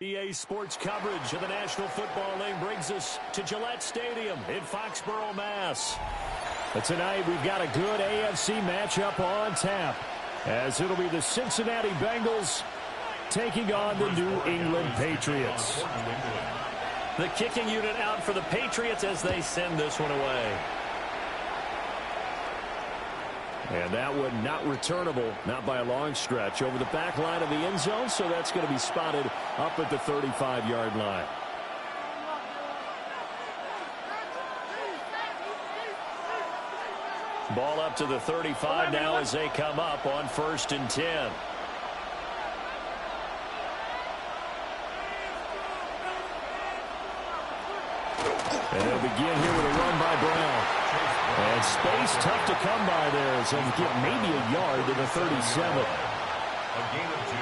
EA Sports coverage of the National Football League brings us to Gillette Stadium in Foxborough, Mass. But tonight we've got a good AFC matchup on tap, as it'll be the Cincinnati Bengals taking on the New England Patriots. The kicking unit out for the Patriots as they send this one away. And that one not returnable, not by a long stretch, over the back line of the end zone, so that's going to be spotted up at the 35-yard line. Ball up to the 35 now as they come up on 1st and 10. And they'll begin here with a run by Brown. And space tough to come by there as they'll get maybe a yard to the 37.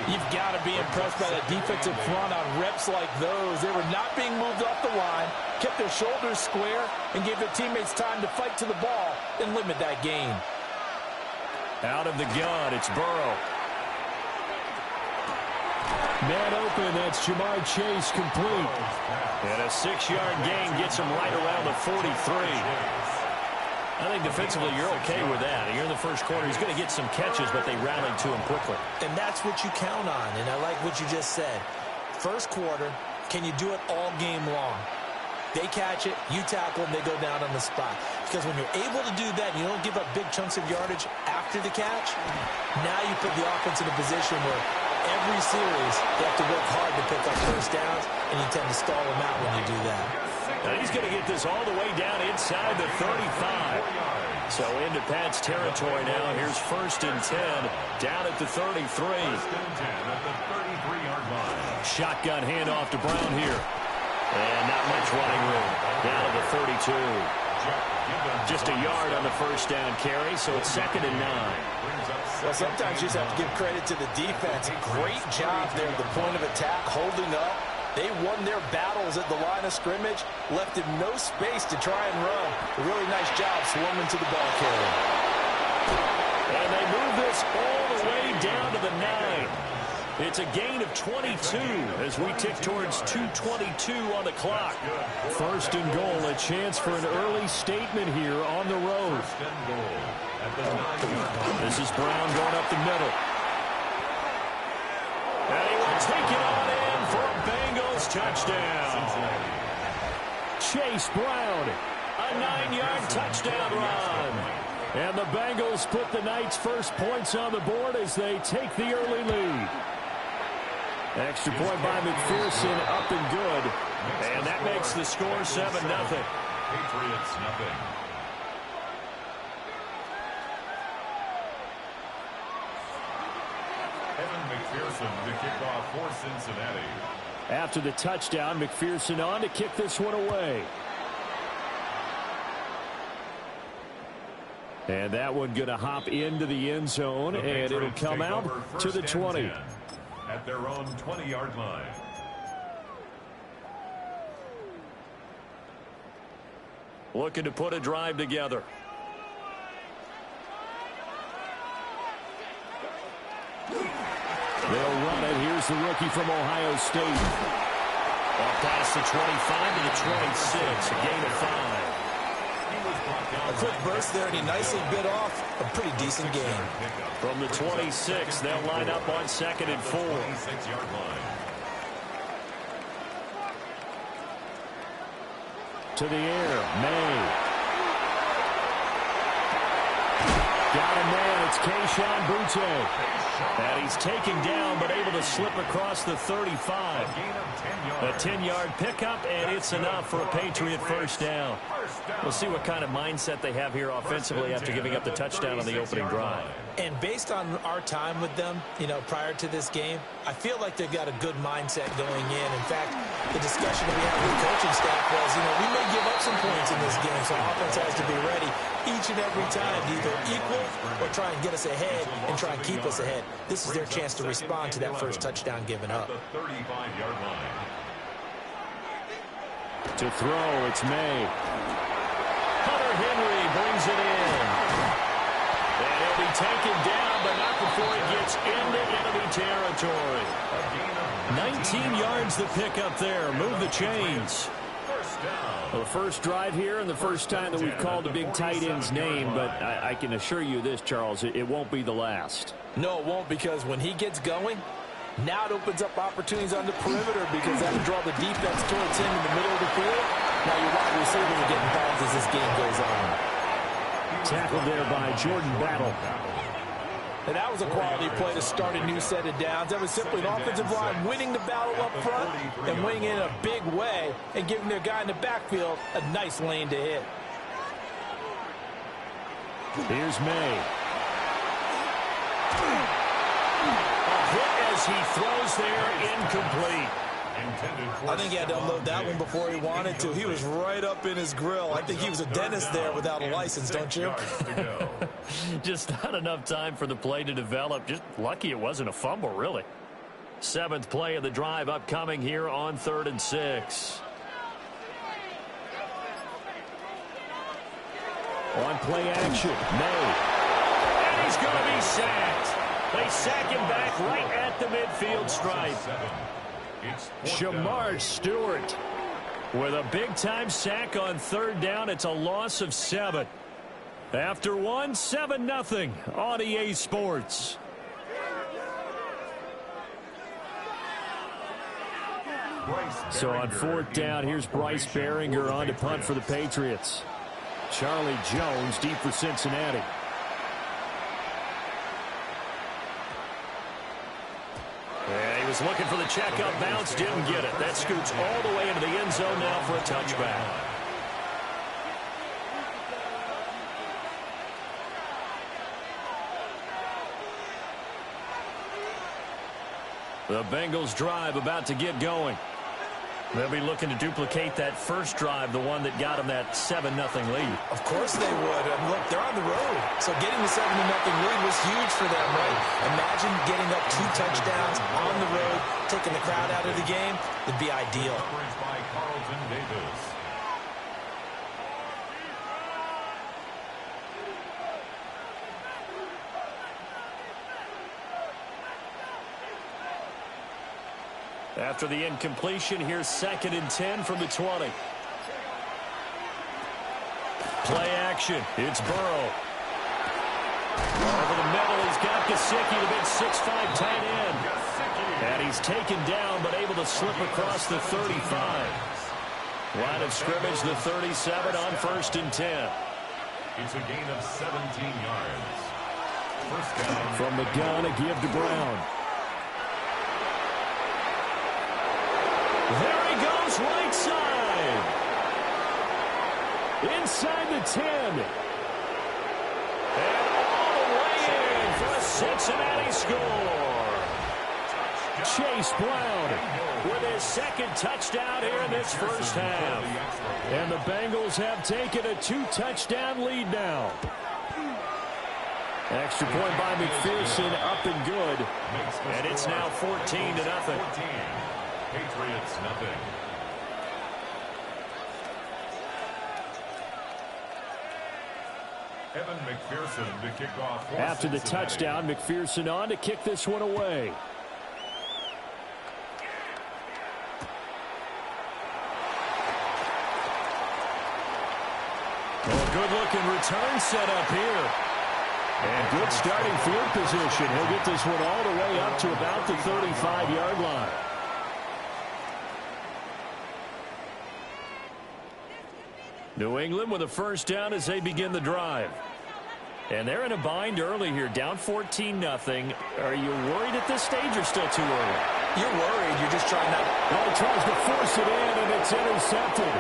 You've got to be impressed by that defensive front on reps like those. They were not being moved off the line, kept their shoulders square, and gave their teammates time to fight to the ball and limit that gain. Out of the gun, it's Burrow. Man open, that's Jamar Chase complete. And a 6-yard gain gets him right around the 43. I think defensively you're okay with that. You're in the first quarter. He's going to get some catches, but they rallied to him quickly. And that's what you count on, and I like what you just said. First quarter, can you do it all game long? They catch it, you tackle them, they go down on the spot. Because when you're able to do that, you don't give up big chunks of yardage after the catch, now you put the offense in a position where every series they have to work hard to pick up first downs, and you tend to stall them out when you do that. Now he's going to get this all the way down inside the 35. So into Pat's territory now. Here's 1st and 10 down at the 33. Shotgun handoff to Brown here. And not much running room. Down to the 32. Just a yard on the first down carry, so it's 2nd and 9. Well, sometimes you just have to give credit to the defense. Great job there at the point of attack, holding up. They won their battles at the line of scrimmage, left him no space to try and run. A really nice job swarming to the ball carrier. And they move this all the way down to the 9. It's a gain of 22 as we tick towards 2:22 on the clock. 1st and goal, a chance for an early statement here on the road. This is Brown going up the middle. And he will take it on in for a Bengals touchdown. Chase Brown, a 9-yard touchdown run. And the Bengals put the night's first points on the board as they take the early lead. Extra point by McPherson, up and good. And that makes the score 7-0. Patriots nothing. McPherson to kick off for Cincinnati. After the touchdown, McPherson on to kick this one away. And that one going to hop into the end zone, and it'll come out to the 20. At their own 20-yard line. Looking to put a drive together. They'll run it. Here's the rookie from Ohio State. Off past the 25 to the 26. A gain of 5. A quick burst there, and he nicely bit off a pretty decent gain. From the 26, they'll line up on 2nd and 4. To the air, May. Got a man, it's Kayshon Boutte. And he's taken down, but able to slip across the 35. A 10-yard pickup, and it's enough for a Patriot first down. We'll see what kind of mindset they have here offensively after giving up the touchdown on the opening drive. And based on our time with them, prior to this game, I feel like they've got a good mindset going in. In fact, the discussion that we had with the coaching staff was, we may give up some points in this game, so offense has to be ready each and every time to either equal or try and get us ahead and try and keep us ahead. This is their chance to respond to that first touchdown given up. To throw, it's May. Hunter Henry brings it in. And he'll be taken down, but not before he gets into enemy territory. territory. 19 yards the pickup there. Move the chains. Well, the first drive here and the first time that we've called a big tight end's name, but I can assure you this, Charles, it won't be the last. No, it won't, because when he gets going, now it opens up opportunities on the perimeter because that'll draw the defense towards him in the middle of the field. Now your wide receivers are getting balls as this game goes on. Tackled there by Jordan Battle. And that was a quality play to start a new set of downs. That was simply an offensive line winning the battle up front and winning in a big way and giving their guy in the backfield a nice lane to hit. Here's May. A hit as he throws there, incomplete. I think he had to unload that one before he wanted to. He was right up in his grill. I think he was a dentist there without a license, don't you? Just not enough time for the play to develop. Just lucky it wasn't a fumble, really. 7th play of the drive upcoming here on 3rd and 6. On play action, May. And he's going to be sacked. They sack him back right at the midfield stripe. Shamar Stewart With a big-time sack on 3rd down, it's a loss of 7. After 7-0 on EA Sports. So on 4th down, here's Bryce Behringer on to punt for the Patriots. Charlie Jones deep for Cincinnati. And he was looking for the check-up bounce, didn't get it. That scoots all the way into the end zone now for a touchback. The Bengals drive about to get going. They'll be looking to duplicate that first drive, the one that got them that 7-0 lead. Of course they would. And look, they're on the road. So getting the 7-0 lead was huge for them, right? Imagine getting up 2 touchdowns on the road, taking the crowd out of the game. It'd be ideal. After the incompletion, here's 2nd and 10 from the 20. Play action. It's Burrow. Over the middle, he's got Gesicki, the big 6'5" tight end. And he's taken down, but able to slip across the 35. Line of scrimmage, the 37 on 1st and 10. It's a gain of 17 yards. First down. From the gun, a give to Brown. There he goes, right side. Inside the 10. And all the way in for a Cincinnati score. Chase Brown With his 2nd touchdown here in this first half. And the Bengals have taken a 2-touchdown lead now. Extra point by McPherson, up and good. And it's now 14-0. Patriots, nothing. Evan McPherson to kick off. After the touchdown, McPherson on to kick this one away. Good-looking return set up here. And good starting field position. He'll get this one all the way up to about the 35-yard line. New England with a first down as they begin the drive. And they're in a bind early here, down 14-0. Are you worried at this stage or still too early? You're worried. You're just trying not. Well, he tries to force it in, and it's intercepted.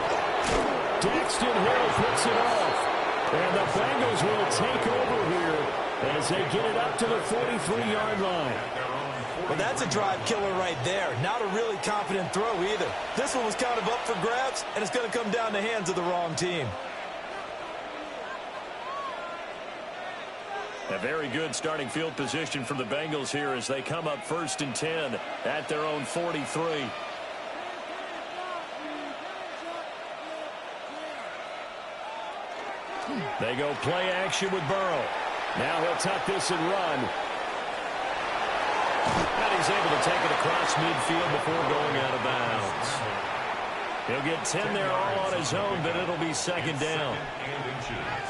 Daxton Hill puts it off. And the Bengals will take over here as they get it up to the 43-yard line. Well, that's a drive killer right there. Not a really confident throw either. This one was kind of up for grabs, and it's going to come down the hands of the wrong team. A very good starting field position from the Bengals here as they come up 1st and 10 at their own 43. They go play action with Burrow. Now he'll tuck this and run. And he's able to take it across midfield before going out of bounds. He'll get 10 there all on his own, but it'll be second down.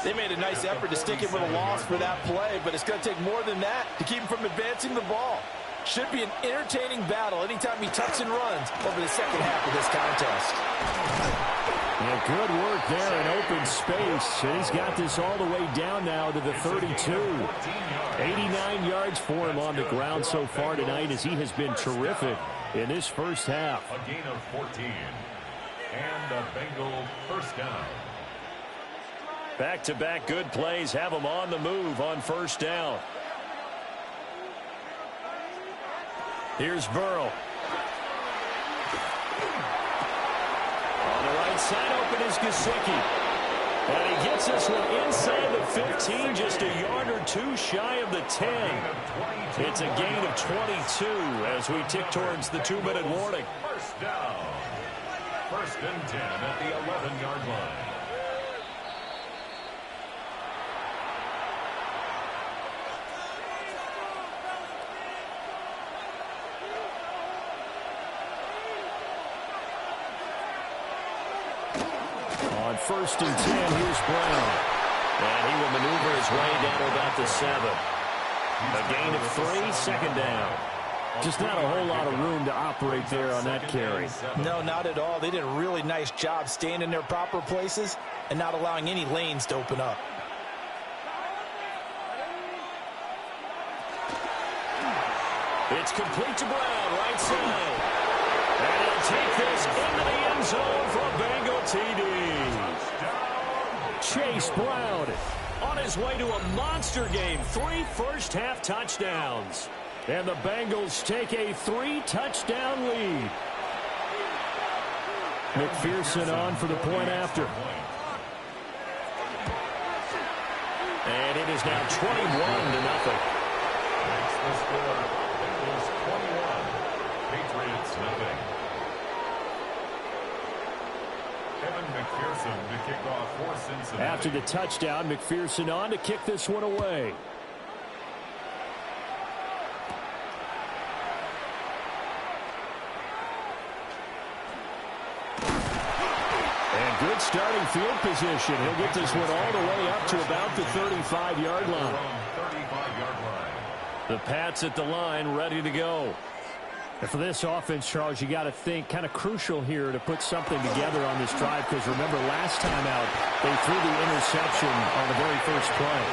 They made a nice effort to stick him with a loss for that play, but it's going to take more than that to keep him from advancing the ball. Should be an entertaining battle anytime he tucks and runs over the second half of this contest. Yeah, good work there in open space. And he's got this all the way down now to the 32. 89 yards for him on the ground so far tonight as he has been terrific in this first half. A gain of 14. And a Bengal first down. Back-to-back good plays have him on the move on first down. Here's Burrow. On the right side open is Gesicki. And he gets this one inside the 15, just a yard or two shy of the 10. It's a gain of 22 as we tick towards the 2-minute warning. First down. First and 10 at the 11-yard line. On first and 10, here's Brown. And he will maneuver his way down to about the 7. A gain of 3, second down. Just not a whole lot of room to operate there on that carry. No, not at all. They did a really nice job staying in their proper places and not allowing any lanes to open up. It's complete to Brown, right side. And he'll take this into the end zone for a Bengal TD. Chase Brown on his way to a monster game. 3 first-half touchdowns. And the Bengals take a 3-touchdown lead. McPherson on for the point after. And it is now 21-0. Makes the score. Bengals 21. Patriots nothing. Evan McPherson to kick off for Cincinnati. After the touchdown, McPherson on to kick this one away. Good starting field position. He'll get this one all the way up to about the 35-yard line. The Pats at the line, ready to go. And for this offense, Charles, you got to think kind of crucial here to put something together on this drive, because remember last time out they threw the interception on the very first play.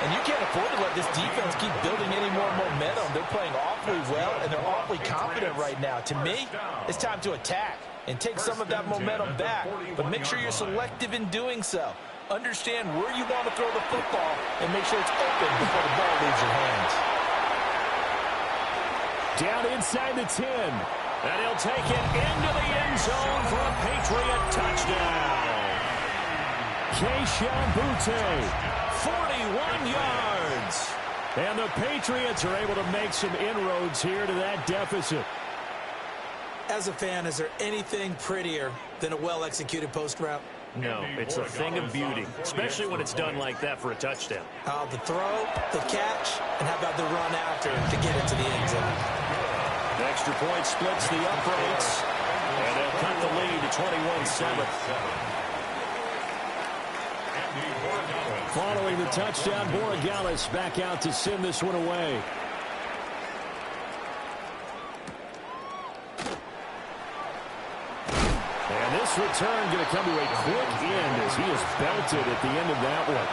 And you can't afford to let this defense keep building any more momentum. They're playing awfully well, and they're awfully confident right now. To me, it's time to attack and take some of that momentum back, but make sure you're selective in doing so. Understand where you want to throw the football and make sure it's open before the ball leaves your hands. Down inside the 10. And he'll take it into the end zone for a Patriot touchdown. Captian, 41 yards. And the Patriots are able to make some inroads here to that deficit. As a fan, is there anything prettier than a well-executed post route? No, it's a thing of beauty, especially when it's done like that for a touchdown. The throw, the catch, and how about the run after to get into the end zone? The extra point splits the uprights, and they'll cut the lead to 21-7. Following the touchdown, Borregales back out to send this one away. And this return going to come to a quick end as he is belted at the end of that one.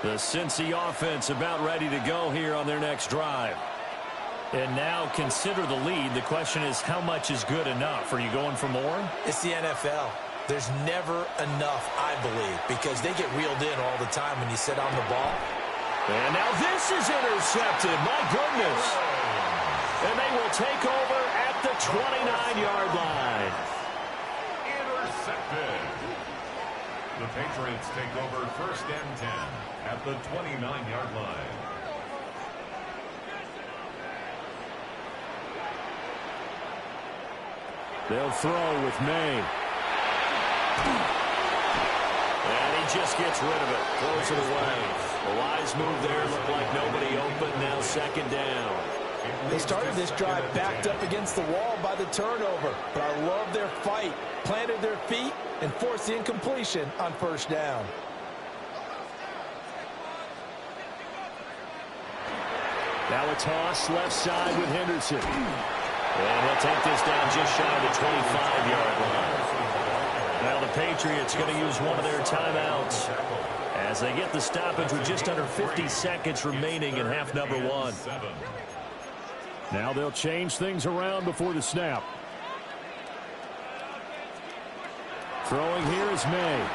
The Cincy offense about ready to go here on their next drive. And now consider the lead. The question is, how much is good enough? Are you going for more? It's the NFL. There's never enough, I believe, because they get reeled in all the time when you sit on the ball. And now this is intercepted. My goodness. And they will take over at the 29-yard line. Intercepted. The Patriots take over first and 10 at the 29-yard line. They'll throw with May. And he just gets rid of it. Throws it away. A wise move there. Looked like nobody open. Now second down. They started this drive backed up against the wall by the turnover, but I love their fight. Planted their feet and forced the incompletion on first down. Now a toss left side with Henderson. And he'll take this down just shy of the 25-yard line. Now the Patriots going to use one of their timeouts as they get the stoppage with just under 50 seconds remaining in half number one. Now they'll change things around before the snap. Throwing here is May.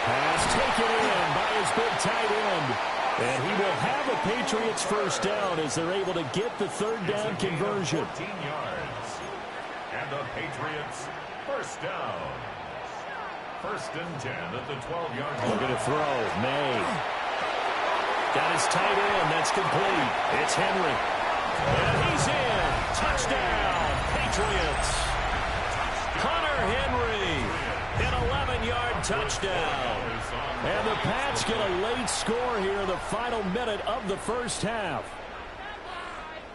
Pass taken in by his big tight end. And he will have a Patriots first down as they're able to get the third down conversion. 14 yards. And the Patriots first down. First and 10 at the 12-yard line. Looking to throw. May. Got his tight end. That's complete. It's Henry. And he's in. Touchdown, Patriots. Hunter Henry. An 11-yard touchdown. And the Pats get a late score here in the final minute of the first half.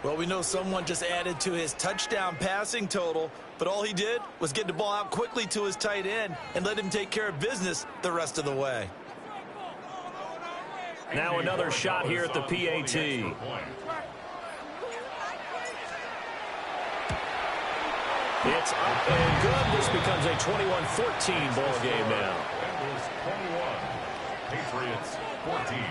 Well, we know someone just added to his touchdown passing total, but all he did was get the ball out quickly to his tight end and let him take care of business the rest of the way. Now another shot here at the PAT. It's up and good. This becomes a 21-14 ball game now. Bengals 21, Patriots 14.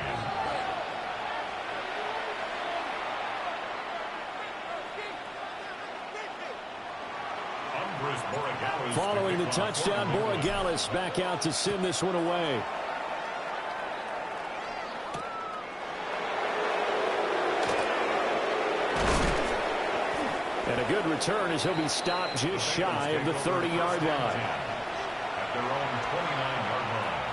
Following the touchdown, Borregales back out to send this one away. And a good return as he'll be stopped just shy of the 30-yard line. At their own 29-yard line.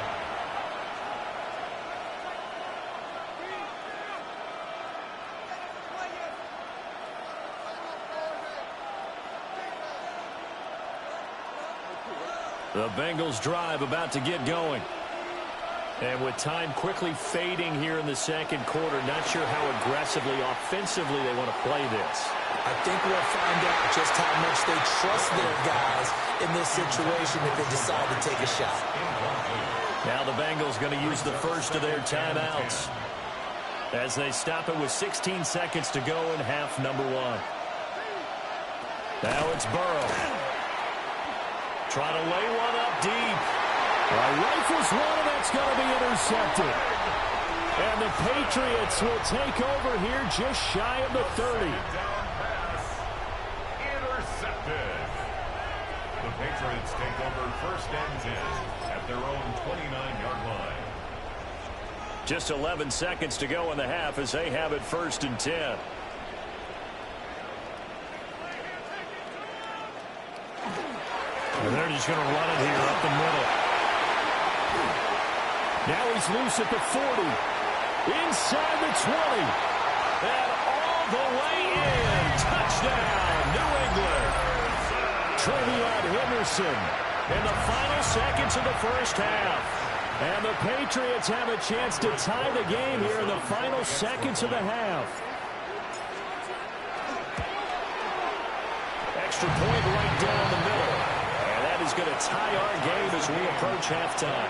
The Bengals drive about to get going. And with time quickly fading here in the second quarter, not sure how aggressively, offensively they want to play this. I think we'll find out just how much they trust their guys in this situation if they decide to take a shot. Now the Bengals going to use the first of their timeouts as they stop it with 16 seconds to go in half number one. Now it's Burrow. Trying to lay one up deep. Rifles one, and that's going to be intercepted. And the Patriots will take over here just shy of the 30. Intercepted. The Patriots take over first and 10 at their own 29-yard line. Just 11 seconds to go in the half as they have it first and 10. And they're just going to run it here up the middle. Now he's loose at the 40. Inside the 20. And all the way in. Touchdown, New England. Trevion Henderson in the final seconds of the first half. And the Patriots have a chance to tie the game here in the final seconds of the half. Extra point right down the middle. And that is going to tie our game as we approach halftime.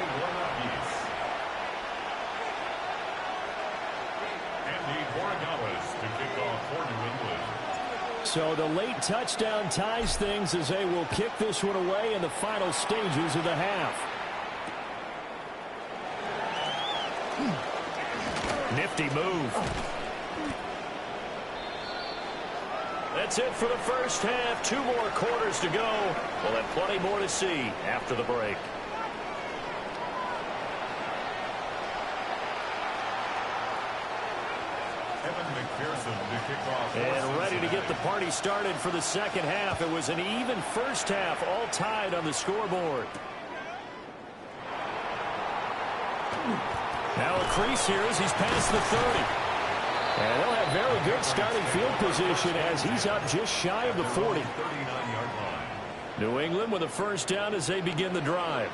So the late touchdown ties things as they will kick this one away in the final stages of the half. Nifty move. That's it for the first half. 2 more quarters to go. We'll have plenty more to see after the break. And ready to get the party started for the second half. It was an even first half, all tied on the scoreboard. Now a crease here as he's past the 30. And they'll have very good starting field position as he's up just shy of the 40. 39-yard line. New England with a first down as they begin the drive.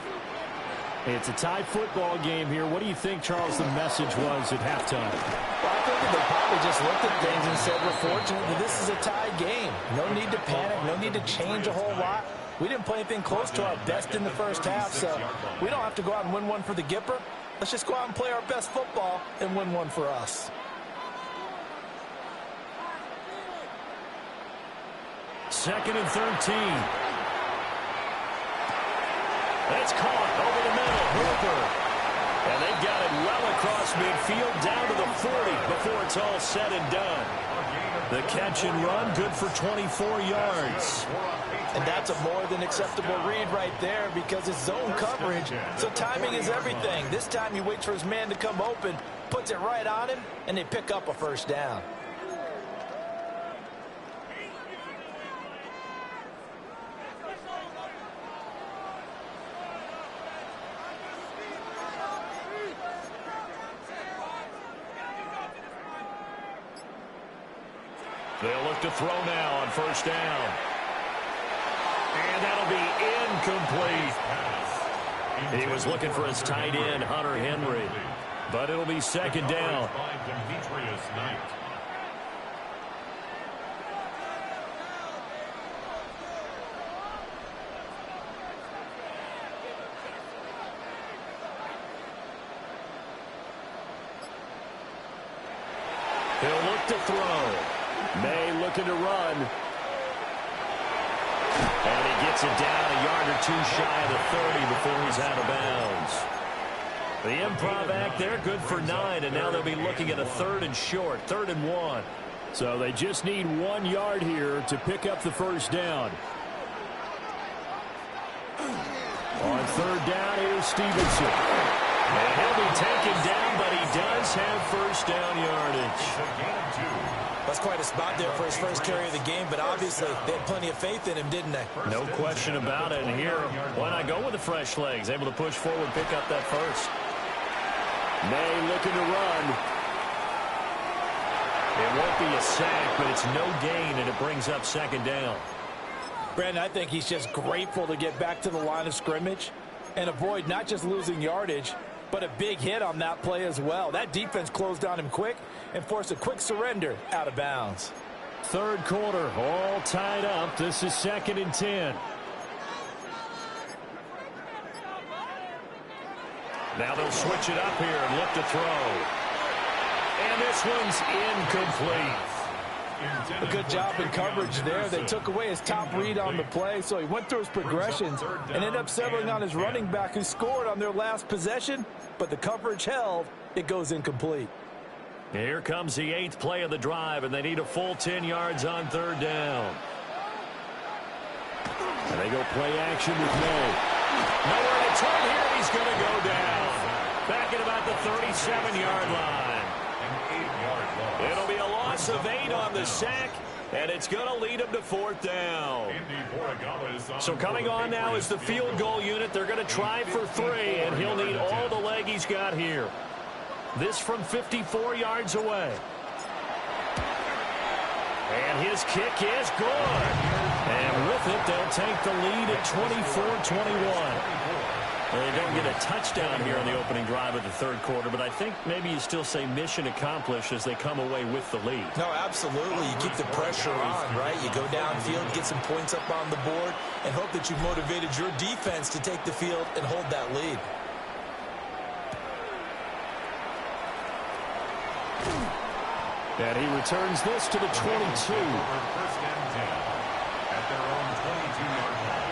It's a tie football game here. What do you think, Charles, the message was at halftime? Well, I think they probably just looked at things and said, we're fortunate that this is a tie game. No need to panic. No need to change a whole lot. We didn't play anything close to our best in the first half, so we don't have to go out and win one for the Gipper. Let's just go out and play our best football and win one for us. Second and 13. That's caught over the middle. Hooper. And they've got it well across midfield down to the 40 before it's all said and done. The catch and run, good for 24 yards. And that's a more than acceptable read right there because it's zone coverage, so timing is everything. This time he waits for his man to come open, puts it right on him, and they pick up a first down. They'll look to throw now on first down. And that'll be incomplete. He was looking for his tight end, Hunter Henry. But it'll be second down. He'll look to throw. May looking to run. And he gets it down a yard or two shy of the 30 before he's out of bounds. The improv act there, good for 9, and now they'll be looking at a third and short, 3rd and 1. So they just need 1 yard here to pick up the first down. On third down, here's Stevenson. And he'll be taken down, but he does have first down yardage. That's quite a spot there for his first carry of the game, but obviously they had plenty of faith in him, didn't they? No question about it. And here, why not go with the fresh legs? Able to push forward, pick up that first. May looking to run. It won't be a sack, but it's no gain, and it brings up second down. Brandon, I think he's just grateful to get back to the line of scrimmage and avoid not just losing yardage, but a big hit on that play as well. That defense closed on him quick and forced a quick surrender out of bounds. Third quarter, all tied up. This is 2nd and 10. Now they'll switch it up here and look to throw. And this one's incomplete. A good job in coverage there. They took away his top read on the play, so he went through his progressions and ended up settling on his running back who scored on their last possession, but the coverage held. It goes incomplete. Here comes the 8th play of the drive, and they need a full 10 yards on third down. And they go play action with May. Nowhere to turn here, he's going to go down. Back at about the 37-yard line. It'll be a loss of 8 on the sack, and it's going to lead him to 4th down. So coming on now is the field goal unit. They're going to try for 3, and he'll need all the leg he's got here. This from 54 yards away. And his kick is good. And with it, they'll take the lead at 24-21. They don't get a touchdown here on the opening drive of the third quarter, but I think maybe you still say mission accomplished as they come away with the lead. No, absolutely. You keep the pressure on, right? You go downfield, get some points up on the board, and hope that you've motivated your defense to take the field and hold that lead. And he returns this to the 22. First and 10 at their own 22-yard line.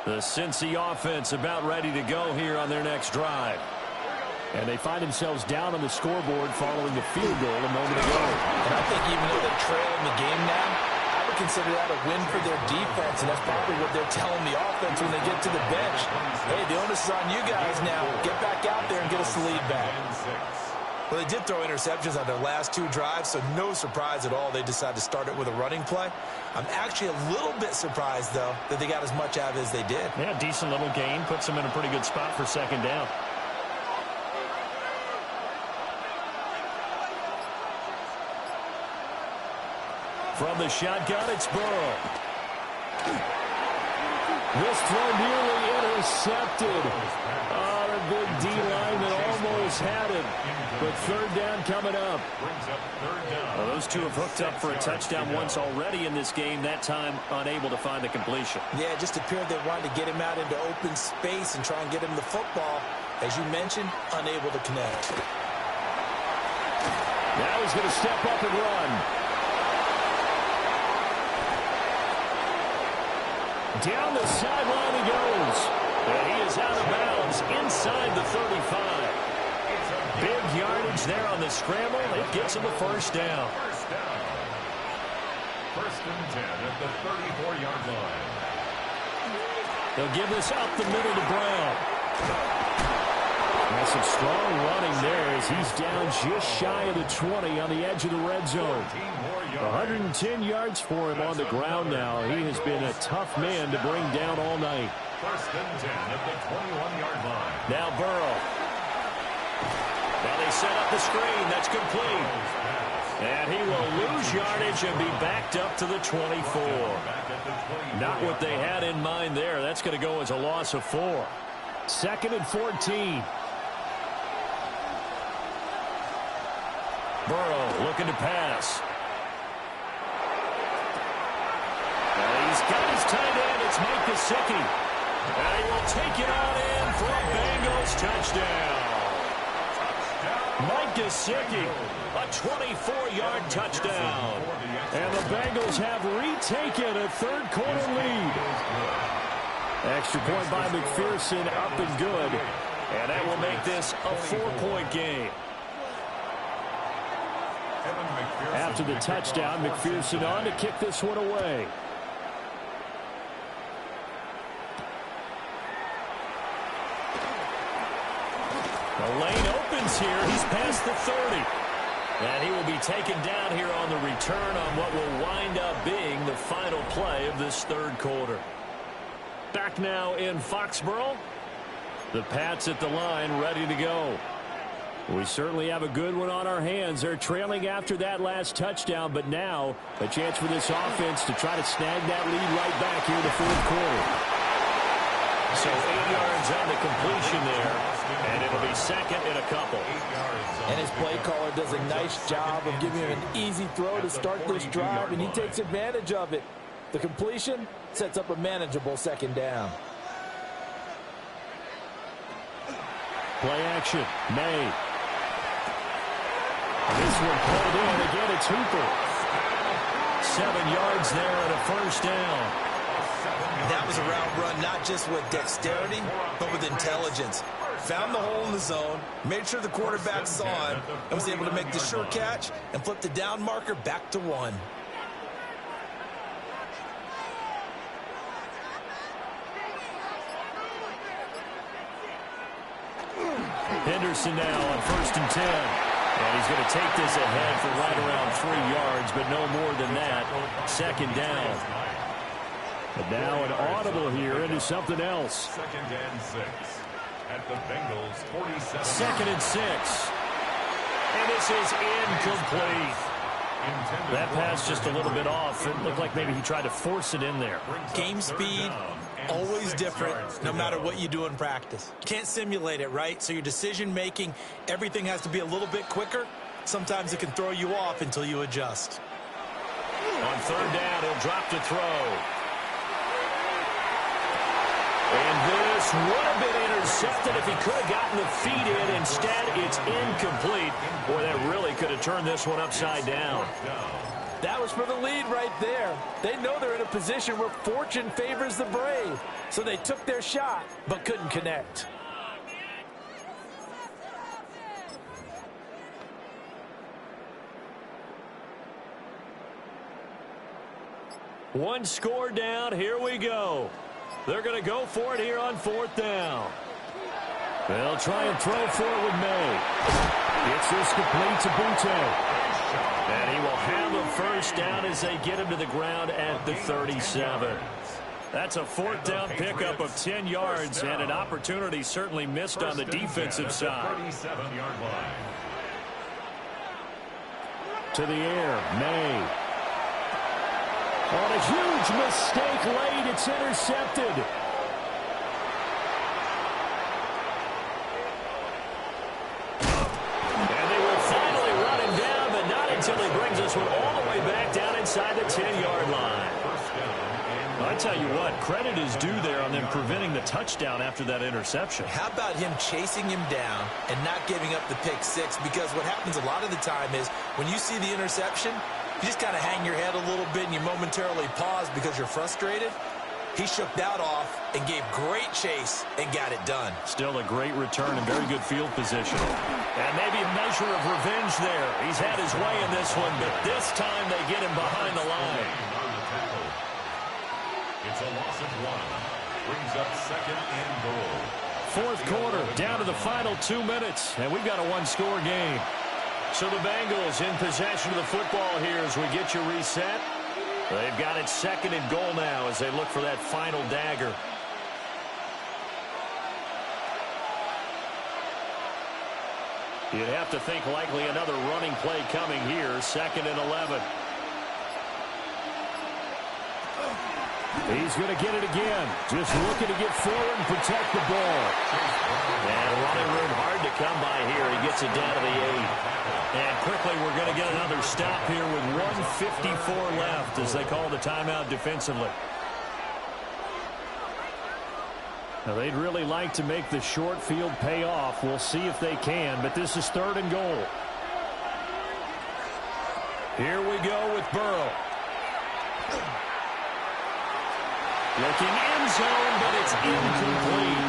The Cincy offense about ready to go here on their next drive. And they find themselves down on the scoreboard following the field goal a moment ago. And I think even though they're trailing the game now, I would consider that a win for their defense, and that's probably what they're telling the offense when they get to the bench. Hey, the onus is on you guys now. Get back out there and get us the lead back. Well, they did throw interceptions on their last 2 drives, so no surprise at all they decided to start it with a running play. I'm actually a little bit surprised, though, that they got as much out of it as they did. Yeah, decent little gain. Puts them in a pretty good spot for second down. From the shotgun, it's Burrow. This throw nearly intercepted. Oh, the big D-line that almost had it. But third down coming up. Well, those two have hooked up for a touchdown once already in this game. That time unable to find the completion. Yeah, it just appeared they wanted to get him out into open space and try and get him the football. As you mentioned, unable to connect. Now he's going to step up and run. Down the sideline he goes. And he is out of bounds inside the 35. Big yardage there on the scramble. It gets him a first down. First and 10 at the 34-yard line. They'll give this up the middle to Brown. That's some strong running there as he's down just shy of the 20 on the edge of the red zone. 110 yards for him on the ground now. He has been a tough man to bring down all night. First and 10 at the 21-yard line. Now Burrow. Now they set up the screen. That's complete. And he will lose yardage and be backed up to the 24. Not what they had in mind there. That's going to go as a loss of 4. Second and 14. Burrow looking to pass. And he's got his tight end. It's Mike Gesicki. And he will take it on in for a Bengals touchdown. Mike Gesicki, a 24-yard touchdown. And the Bengals have retaken a third-quarter lead. Extra point by McPherson, up and good. And that will make this a 4-point game. After the touchdown, McPherson on to kick this one away. The lane opens here. He's past the 30. And he will be taken down here on the return on what will wind up being the final play of this third quarter. Back now in Foxborough. The Pats at the line ready to go. We certainly have a good one on our hands. They're trailing after that last touchdown, but now a chance for this offense to try to snag that lead right back here in the fourth quarter. So 8 yards on the completion there, and it'll be second and a couple. And his play caller does a nice job of giving him an easy throw to start this drive, and he takes advantage of it. The completion sets up a manageable second down. Play action, May. This one pulled in. Again, it's Hooper. 7 yards there and a first down. That was a route run not just with dexterity, but with intelligence. Found the hole in the zone, made sure the quarterback saw it, and was able to make the sure catch and flip the down marker back to 1. Henderson now on first and 10. And he's going to take this ahead for right around 3 yards, but no more than that. Second down. But now an audible here into something else. Second and 6 at the Bengals 47. Second and 6. And this is incomplete. That pass just a little bit off. It looked like maybe he tried to force it in there. Game speed, always different, no matter what you do in practice. Can't simulate it, right? So your decision-making, everything has to be a little bit quicker. Sometimes it can throw you off until you adjust. On third down, he'll drop to throw. And this would have been intercepted if he could have gotten the feet in. Instead, it's incomplete. Boy, that really could have turned this one upside down. That was for the lead right there. They know they're in a position where fortune favors the brave. So they took their shot, but couldn't connect. One score down. Here we go. They're going to go for it here on fourth down. They'll try and throw for it with May. Gets this complete to Butte. And he will have a first down as they get him to the ground at the 37. That's a fourth down pickup of 10 yards and an opportunity certainly missed on the defensive side. 37-yard line. To the air, May. On a huge mistake late, it's intercepted. And they will finally run him down, but not until he brings this one all the way back down inside the 10-yard line. I tell you what, credit is due there on them preventing the touchdown after that interception. How about him chasing him down and not giving up the pick six? Because what happens a lot of the time is when you see the interception, you just kind of hang your head a little bit and you momentarily pause because you're frustrated. He shook that off and gave great chase and got it done. Still a great return and very good field position. And maybe a measure of revenge there. He's had his way in this one, but this time they get him behind the line. It's a loss of 1. Brings up 2nd and goal. Fourth quarter, down to the final 2 minutes, and we've got a one-score game. So the Bengals in possession of the football here as we get you reset. They've got it 2nd and goal now as they look for that final dagger. You'd have to think likely another running play coming here, 2nd and 11. He's going to get it again. Just looking to get forward and protect the ball. And running room hard to come by here. He gets it down to the 8. And quickly we're going to get another stop here with 1:54 left as they call the timeout defensively. Now they'd really like to make the short field pay off. We'll see if they can, but this is 3rd and goal. Here we go with Burrow. Looking end zone, but it's incomplete.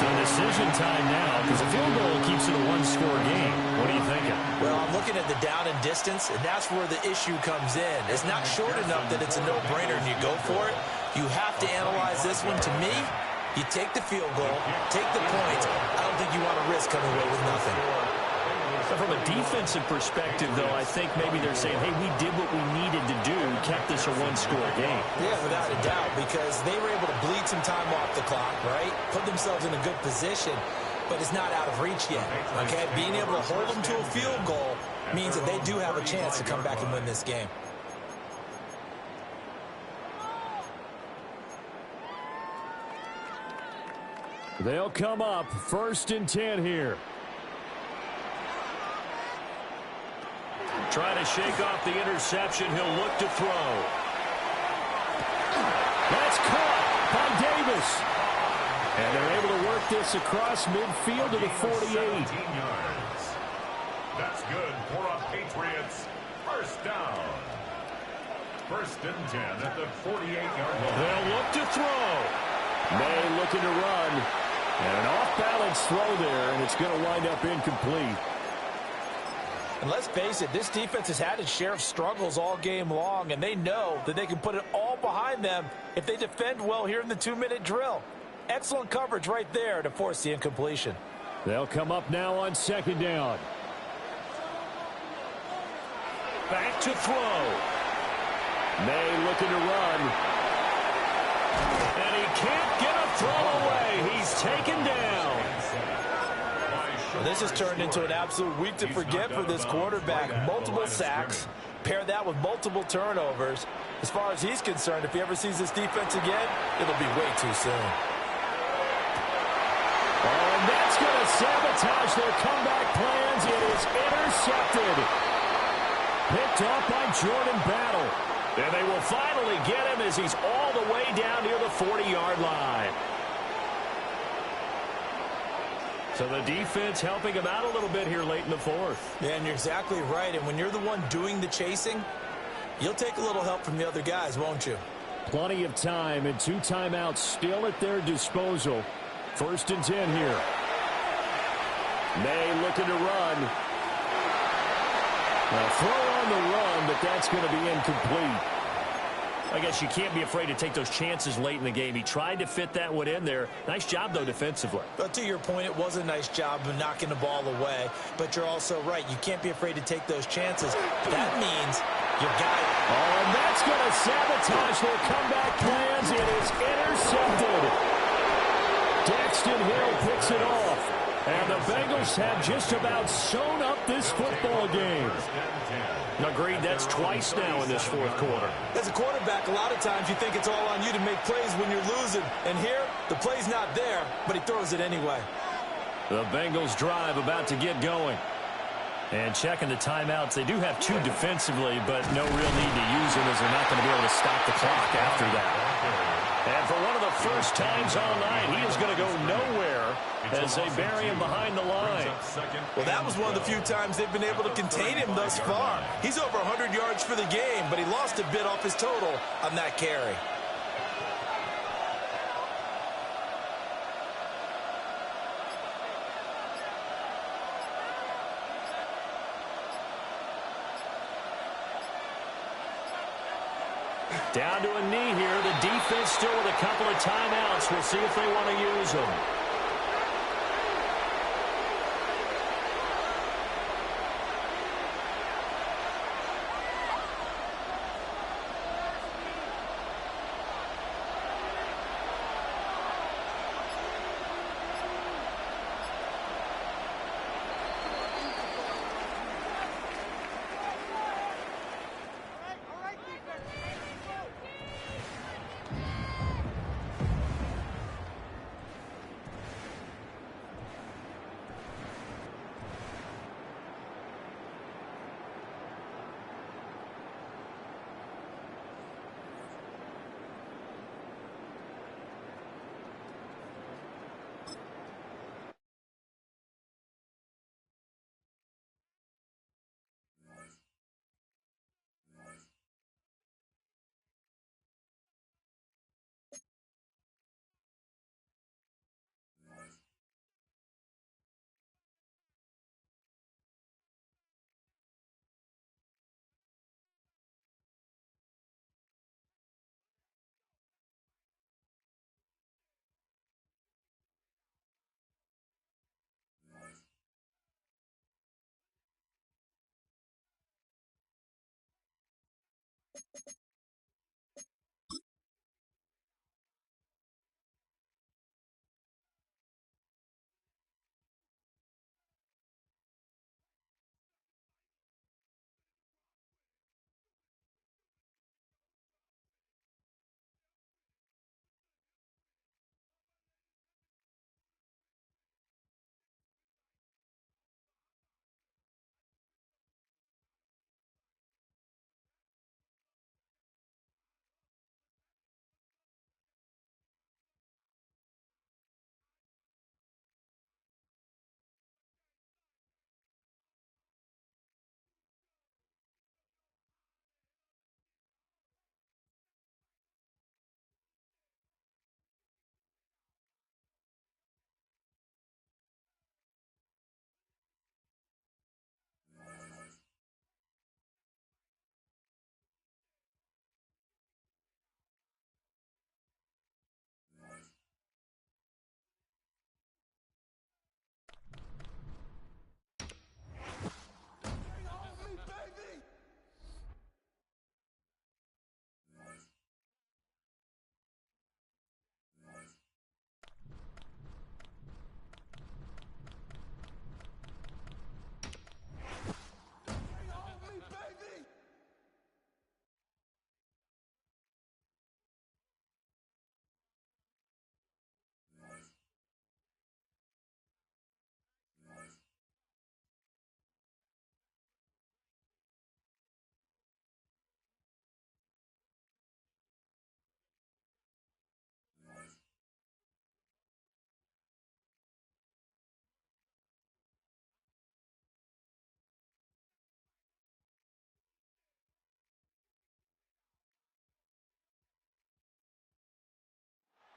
So decision time now because the field goal keeps it a one-score game. What are you thinking? Well, I'm looking at the down and distance, and that's where the issue comes in. It's not short enough that it's a no-brainer and you go for it. You have to analyze this one. To me, you take the field goal, take the points. I don't think you want to risk coming away with nothing. So from a defensive perspective, though, I think maybe they're saying, hey, we did what we needed to do, kept this a one-score game. Yeah, without a doubt, because they were able to bleed some time off the clock, right? Put themselves in a good position, but it's not out of reach yet, okay? Being able to hold them to a field goal means that they do have a chance to come back and win this game. They'll come up 1st and 10 here. Trying to shake off the interception. He'll look to throw. That's caught by Davis. And they're able to work this across midfield to the 48. 17 yards. That's good for a Patriots first down. 1st and 10 at the 48-yard line. They'll look to throw. May looking to run. And an off-balance throw there, and it's going to wind up incomplete. And let's face it, this defense has had its share of struggles all game long, and they know that they can put it all behind them if they defend well here in the 2-minute drill. Excellent coverage right there to force the incompletion. They'll come up now on 2nd down. Back to throw. May looking to run. And he can't get a throw away. He's taken down. Well, this has turned into an absolute week to forget for this quarterback. Multiple sacks, pair that with multiple turnovers. As far as he's concerned, if he ever sees this defense again, it'll be way too soon. Oh, and that's going to sabotage their comeback plans. It is intercepted. Picked off by Jordan Battle. And they will finally get him as he's all the way down near the 40-yard line. So the defense helping him out a little bit here late in the 4th. Yeah, and you're exactly right. And when you're the one doing the chasing, you'll take a little help from the other guys, won't you? Plenty of time and 2 timeouts still at their disposal. 1st and 10 here. May looking to run. Now throw on the run, but that's going to be incomplete. I guess you can't be afraid to take those chances late in the game. He tried to fit that one in there. Nice job, though, defensively. But to your point, it was a nice job of knocking the ball away. But you're also right. You can't be afraid to take those chances. That means you got it. Oh, and that's going to sabotage their comeback plans. It is intercepted. Daxton Hill picks it off. And the Bengals have just about sewn up this football game. Agreed, that's twice now in this fourth quarter. As a quarterback, a lot of times you think it's all on you to make plays when you're losing. And here, the play's not there, but he throws it anyway. The Bengals drive about to get going. And checking the timeouts, they do have 2 defensively, but no real need to use them as they're not going to be able to stop the clock after that. And for one of the first times all night, he is going to go nowhere as they bury him behind the line. Well, that was one of the few times they've been able to contain him thus far. He's over 100 yards for the game, but he lost a bit off his total on that carry. Down to a knee here. The defense still with a couple of timeouts. We'll see if they want to use them.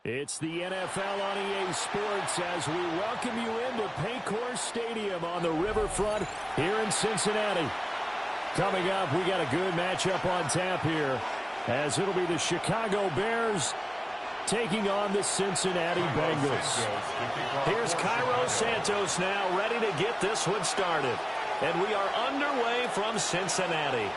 It's the NFL on EA Sports as we welcome you into Paycor Stadium on the riverfront here in Cincinnati. Coming up, we got a good matchup on tap here as it'll be the Chicago Bears taking on the Cincinnati Bengals. Here's Cairo Santos now ready to get this one started. And we are underway from Cincinnati.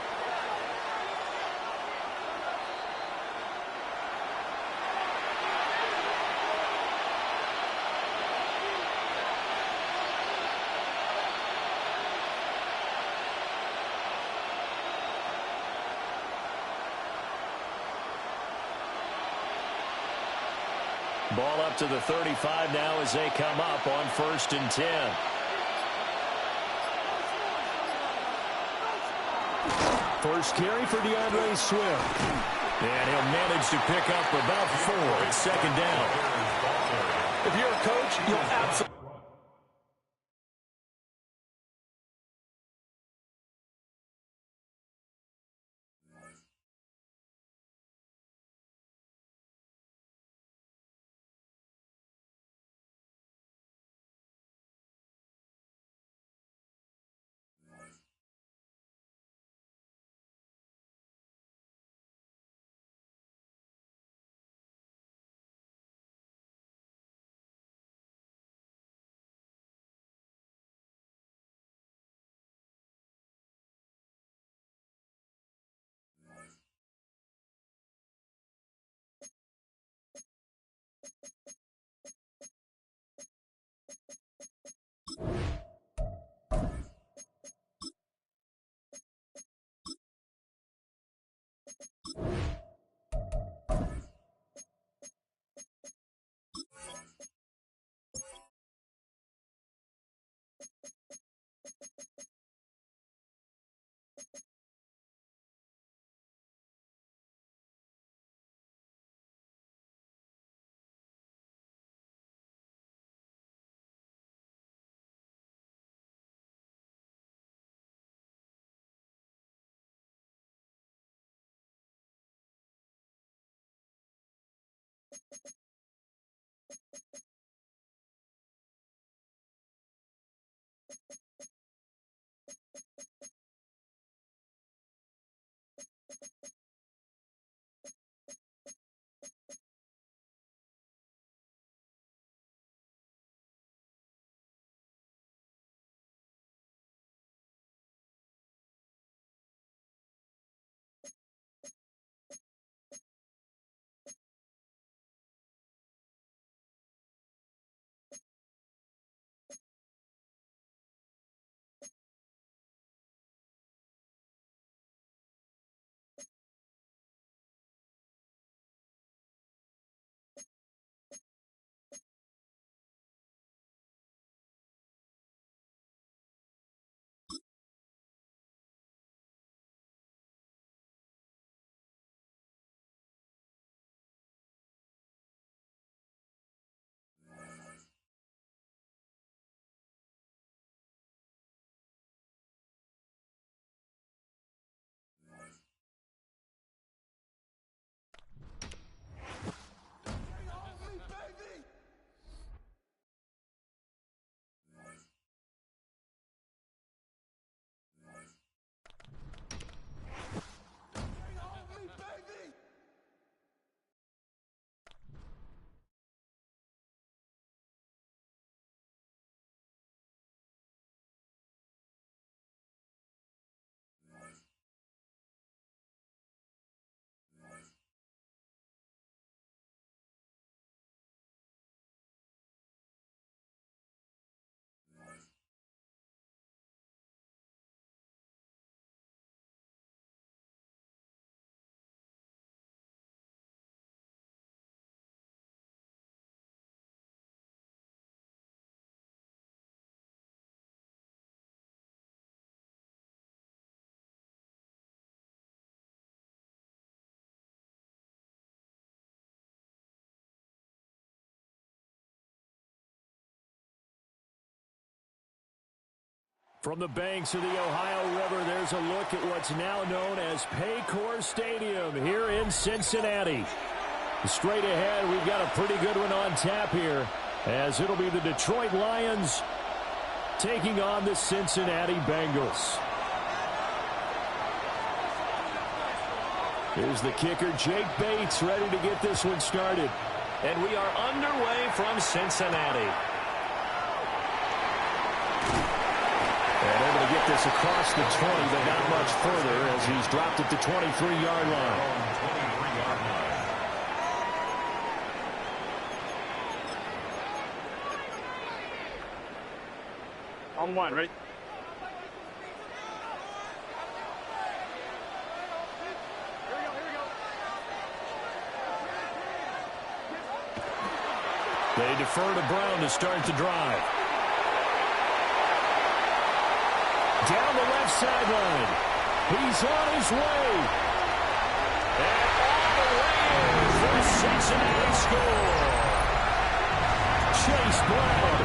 Ball up to the 35 now as they come up on 1st and 10. First carry for DeAndre Swift. And he'll manage to pick up about 4 at 2nd down. If you're a coach, you'll absolutely... From the banks of the Ohio River, there's a look at what's now known as Paycor Stadium here in Cincinnati. Straight ahead, we've got a pretty good one on tap here, as it'll be the Detroit Lions taking on the Cincinnati Bengals. Here's the kicker, Jake Bates, ready to get this one started. And we are underway from Cincinnati. And able to get this across the 20, but not much further as he's dropped at the 23-yard line. On one, ready? They defer to Brown to start the drive. Down the left sideline. He's on his way. And all the way in for the Cincinnati score. Chase Brown,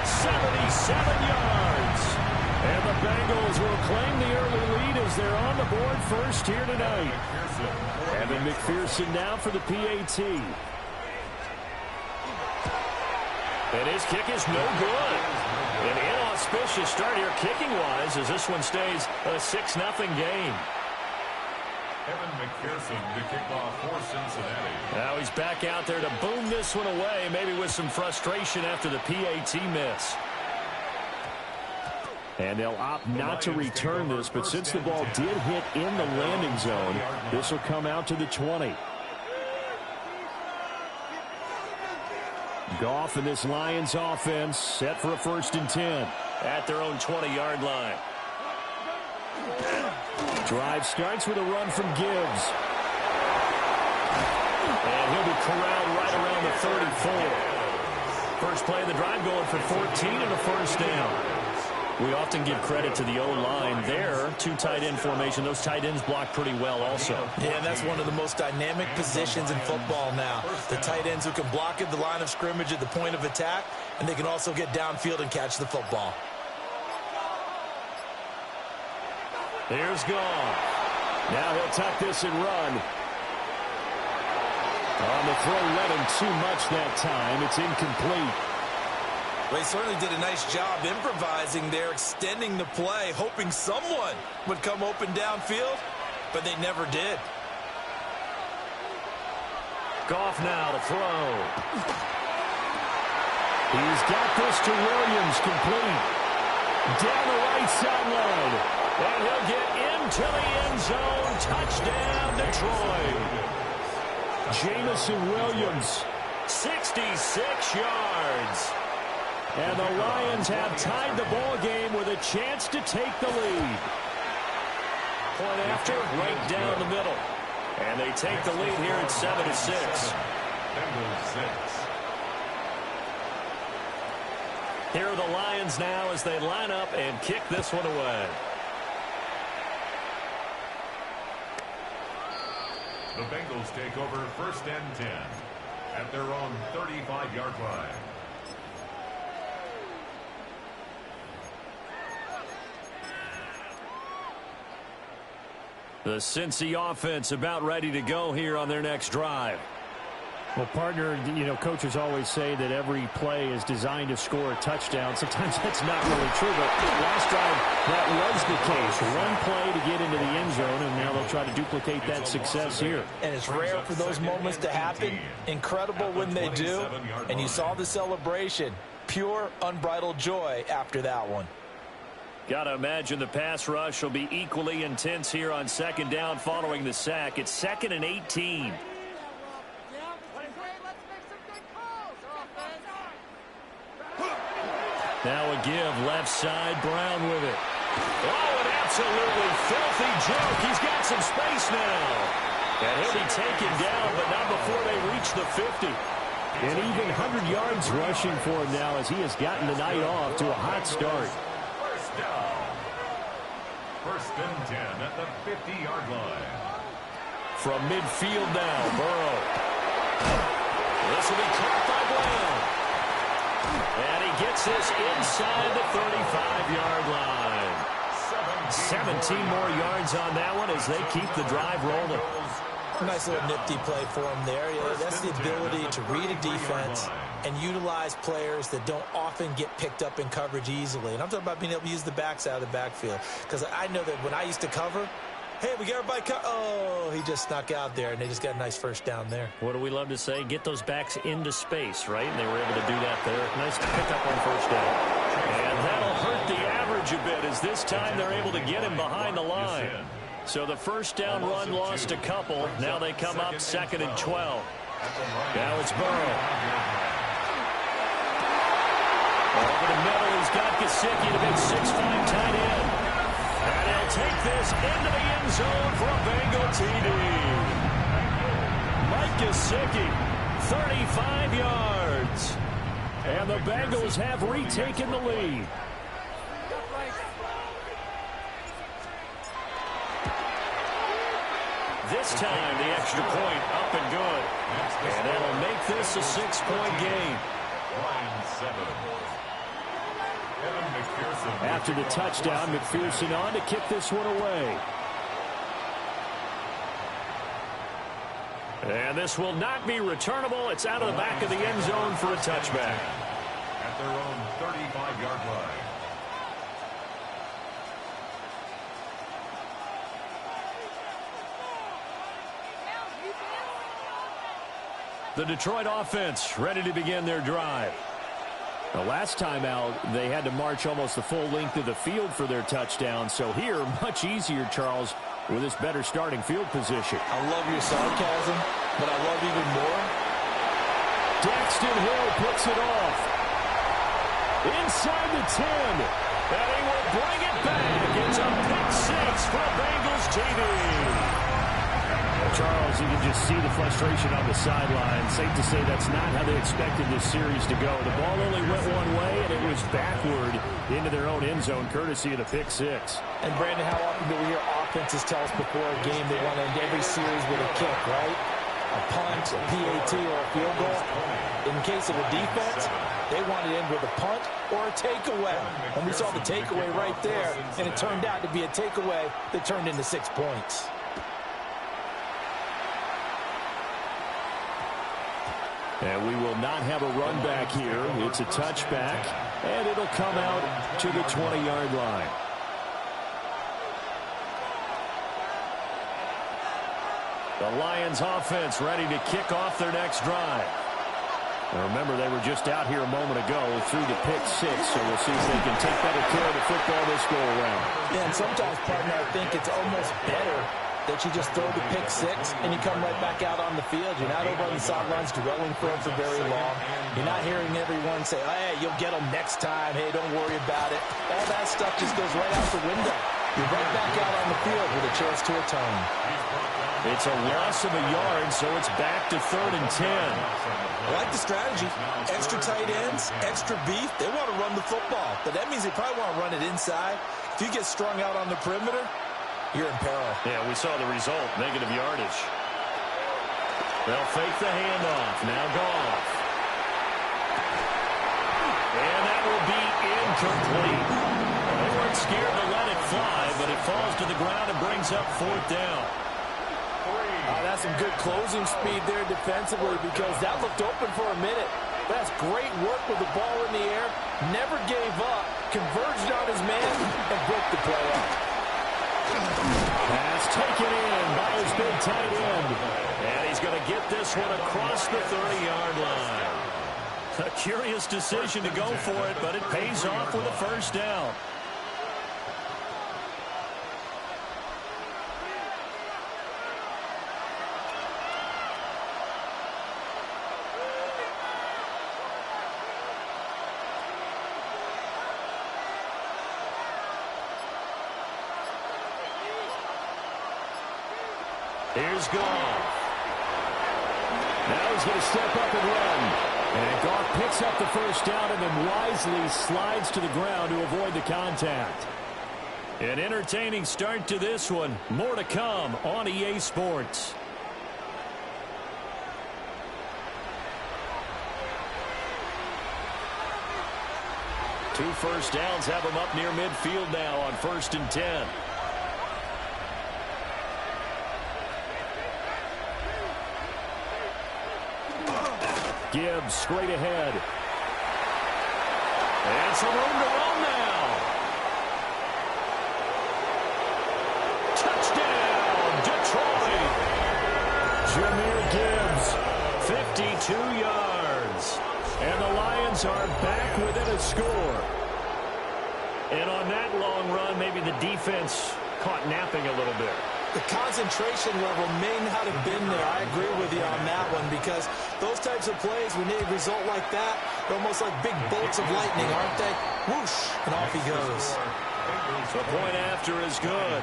77 yards. And the Bengals will claim the early lead as they're on the board first here tonight. Evan McPherson now for the PAT. And his kick is no good. An inauspicious start here kicking-wise as this one stays a 6-0 game. Evan McPherson to kick off for Cincinnati. Now he's back out there to boom this one away, maybe with some frustration after the PAT miss. And they'll opt not to return this, but since the ball did hit in the landing zone, this will come out to the 20. Goff and this Lions offense set for a 1st and 10 at their own 20-yard line. Drive starts with a run from Gibbs. And he'll be corralled right around the 34. First play of the drive going for 14 and a 1st down. We often give credit to the O-line there. 2 tight end formation. Those tight ends block pretty well also. Yeah, and that's one of the most dynamic positions in football now. The tight ends who can block at the line of scrimmage at the point of attack, and they can also get downfield and catch the football. Here's Goff. Now he'll tuck this and run. On the throw, led him too much that time. It's incomplete. They certainly did a nice job improvising there, extending the play, hoping someone would come open downfield, but they never did. Goff now to throw. He's got this to Williams, complete. Down the right sideline. And he'll get into the end zone. Touchdown, Detroit. Jamison Williams, 66 yards. And the Lions have tied the ball game with a chance to take the lead. Point after, right down the middle. And they take the lead here at 7-6. Here are the Lions now as they line up and kick this one away. The Bengals take over 1st and 10 at their own 35-yard line. The Cincy offense about ready to go here on their next drive. Well, partner, coaches always say that every play is designed to score a touchdown. Sometimes that's not really true, but last drive, that was the case. One play to get into the end zone, and now they'll try to duplicate that success here. And it's rare for those moments to happen. Incredible when they do. And you saw the celebration. Pure, unbridled joy after that one. Got to imagine the pass rush will be equally intense here on 2nd down following the sack. It's 2nd and 18. Now a give, left side, Brown with it. Oh, an absolutely filthy joke. He's got some space now. And he'll be taken down, but not before they reach the 50. And even 100 yards rushing for him now as he has gotten the night off to a hot start. 1st down. 1st and 10 at the 50-yard line. From midfield now, Burrow. This will be caught by Brown. And he gets this inside the 35-yard line. 17 more yards on that one as they keep the drive rolling. Nice little nifty play for him there. That's the ability to read a defense and utilize players that don't often get picked up in coverage easily. And I'm talking about being able to use the backs out of the backfield. Because I know that when I used to cover, hey, we got everybody oh, he just snuck out there, and they just got a nice 1st down there. What do we love to say? Get those backs into space, right? And they were able to do that there. Nice pickup on 1st down. And that'll hurt the average a bit as this time they're able to get him behind the line. So the 1st down run lost a couple. Now they come up 2nd and 12. Now it's Burrow. Over the middle, he's got Gesicki, the big 6'5" tight end. And he'll take this into the end zone for a Bengal TD. Mike Gesicki, 35 yards. And the Bengals have retaken the lead. This time, the extra point up and good. And that'll make this a 6-point game. After the touchdown, McPherson on to kick this one away. And this will not be returnable. It's out of the back of the end zone for a touchback. At their own 35-yard line. The Detroit offense ready to begin their drive. The last time out, they had to march almost the full length of the field for their touchdown. So here, much easier, Charles, with this better starting field position. I love your sarcasm, but I love even more. Daxton Hill puts it off. Inside the 10. And he will bring it back. It's a pick six for Bengals TV. Charles, you can just see the frustration on the sideline. Safe to say that's not how they expected this series to go. The ball only went one way, and it was backward into their own end zone, courtesy of the pick six. And, Brandon, how often do we hear offenses tell us before a game they want to end every series with a kick, right? A punt, a PAT, or a field goal. In case of a defense, they want to end with a punt or a takeaway. And we saw the takeaway right there, and it turned out to be a takeaway that turned into 6 points. And we will not have a run back here. It's a touchback, and it'll come out to the 20-yard line. The Lions offense ready to kick off their next drive. Now remember, they were just out here a moment ago through the pick six, so we'll see if they can take better care of the football this go-around. Yeah, and sometimes, partner, I think it's almost better that you just throw the pick six and you come right back out on the field. You're not over on the sidelines dwelling for him for very long. You're not hearing everyone say, hey, you'll get them next time. Hey, don't worry about it. All that stuff just goes right out the window. You're right back out on the field with a chance to atone. It's a loss of a yard, so it's back to 3rd and 10. I like the strategy. Extra tight ends, extra beef. They want to run the football, but that means they probably want to run it inside. If you get strung out on the perimeter, you're in peril. Yeah, we saw the result, negative yardage. They'll fake the handoff. Now Goff. And that will be incomplete. They weren't scared to let it fly, but it falls to the ground and brings up 4th down. That's some good closing speed there defensively because that looked open for a minute. That's great work with the ball in the air. Never gave up. Converged on his man and broke the play up. Pass taken in by his big tight end. And he's going to get this one across the 30-yard line. A curious decision to go for it, but it pays off with a 1st down. Here's Goff. Now he's going to step up and run. And Goff picks up the 1st down and then wisely slides to the ground to avoid the contact. An entertaining start to this one. More to come on EA Sports. Two 1st downs have him up near midfield now on 1st and 10. Gibbs straight ahead. And some room to run now. Touchdown, Detroit. Jahmyr Gibbs, 52 yards. And the Lions are back within a score. And on that long run, maybe the defense caught napping a little bit. The concentration level may not have been there. I agree with you on that one because those types of plays, when they result like that, they're almost like big bolts of lightning, aren't they? Whoosh, and off he goes. The point after is good.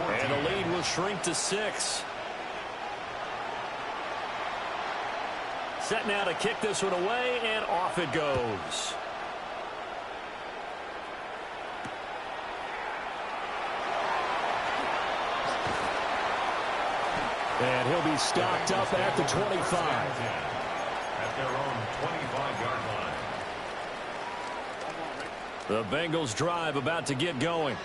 And the lead will shrink to 6. Set now to kick this one away, and off it goes. And he'll be stopped up at the 25. At their own 25-yard line. The Bengals drive about to get going.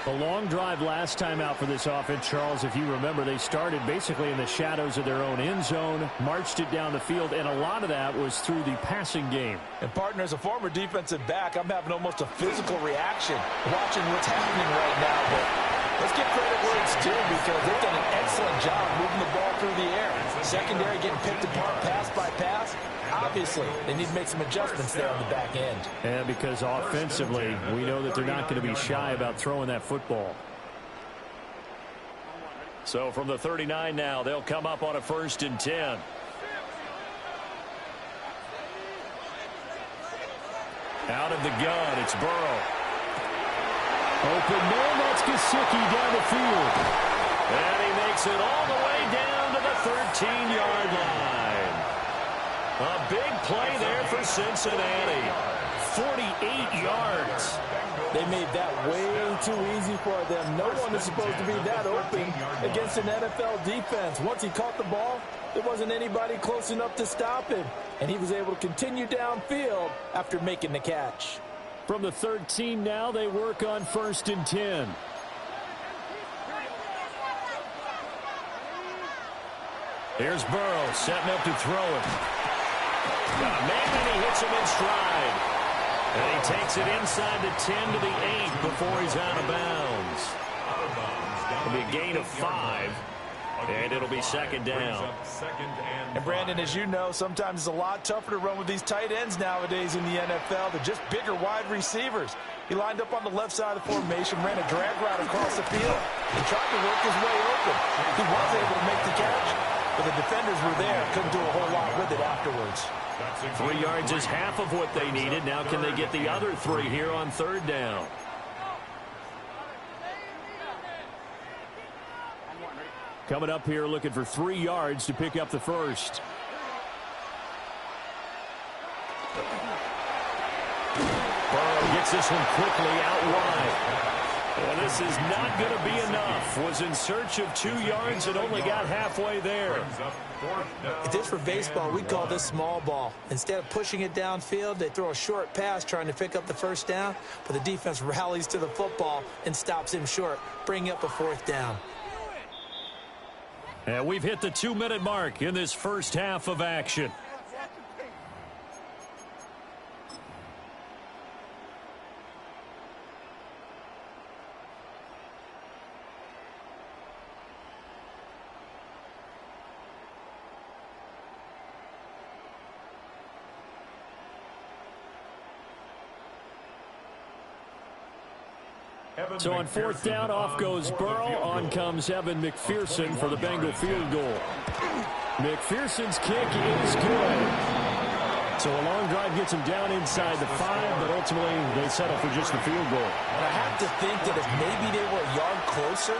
A long drive last time out for this offense, Charles. If you remember, they started basically in the shadows of their own end zone, marched it down the field, and a lot of that was through the passing game. And, partner, as a former defensive back, I'm having almost a physical reaction watching what's happening right now. But let's give credit where it's due because they've done an excellent job moving the ball through the air. Secondary getting picked apart pass by pass. Obviously, they need to make some adjustments there on the back end. And because offensively, we know that they're not going to be shy about throwing that football. So from the 39 now, they'll come up on a 1st and 10. Out of the gun, it's Burrow. Open man, that's Gesicki down the field. And he makes it all the way down to the 13-yard line. A big play there for Cincinnati. 48 yards. They made that way too easy for them. No one is supposed to be that open against an NFL defense. Once he caught the ball, there wasn't anybody close enough to stop him. And he was able to continue downfield after making the catch. From the 13 now, they work on 1st and 10. Here's Burrow setting up to throw it. Got a man, and he hits him in stride. And he takes it inside the 10 to the 8 before he's out of bounds. It'll be a gain of 5. And it'll be 2nd down. And, Brandon, as you know, sometimes it's a lot tougher to run with these tight ends nowadays in the NFL. They're just bigger wide receivers. He lined up on the left side of the formation, ran a drag route across the field, and tried to work his way open. He was able to make the catch, but the defenders were there. Couldn't do a whole lot with it afterwards. 3 yards is half of what they needed. Now can they get the other 3 here on 3rd down? Coming up here looking for 3 yards to pick up the first. Burrow gets this one quickly out wide. Well, this is not going to be enough. Was in search of 2 yards and only got halfway there. If this were baseball, we'd call this small ball. Instead of pushing it downfield, they throw a short pass trying to pick up the 1st down, but the defense rallies to the football and stops him short, bringing up a 4th down. And we've hit the 2-minute mark in this first half of action. So on 4th down, off goes Burrow. On comes Evan McPherson for the Bengal field goal. McPherson's kick is good. So a long drive gets him down inside the 5, but ultimately they settle for just the field goal. And I have to think that if maybe they were a yard closer,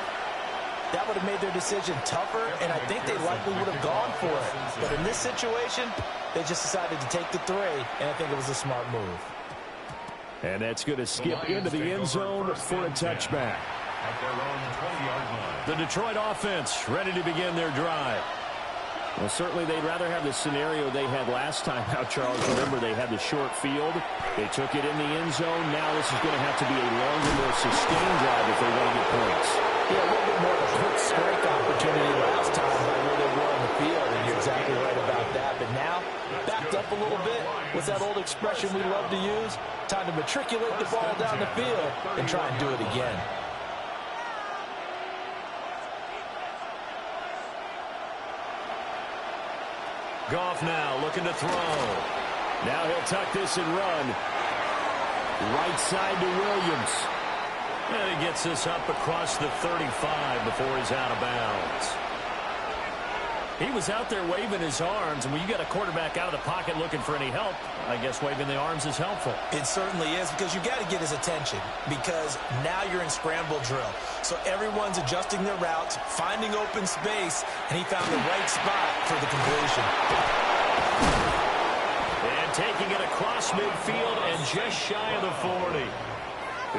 that would have made their decision tougher, and I think they likely would have gone for it. But in this situation, they just decided to take the 3, and I think it was a smart move. And that's going to skip into the end zone for a touchback. The Detroit offense ready to begin their drive. Well, certainly they'd rather have the scenario they had last time out, Charles. Remember, they had the short field. They took it in the end zone. Now this is going to have to be a longer, more sustained drive if they want to get points. Yeah, a little bit more of a quick strike opportunity last time by where they were on the field, and you're exactly right about that. But now, backed up a little bit. What's that old expression we love to use? Time to matriculate the ball down the field and try and do it again. Goff now looking to throw. Now he'll tuck this and run. Right side to Williams. And he gets this up across the 35 before he's out of bounds. He was out there waving his arms, and when you got a quarterback out of the pocket looking for any help, I guess waving the arms is helpful. It certainly is, because you got to get his attention, because now you're in scramble drill. So everyone's adjusting their routes, finding open space, and he found the right spot for the completion. And taking it across midfield and just shy of the 40.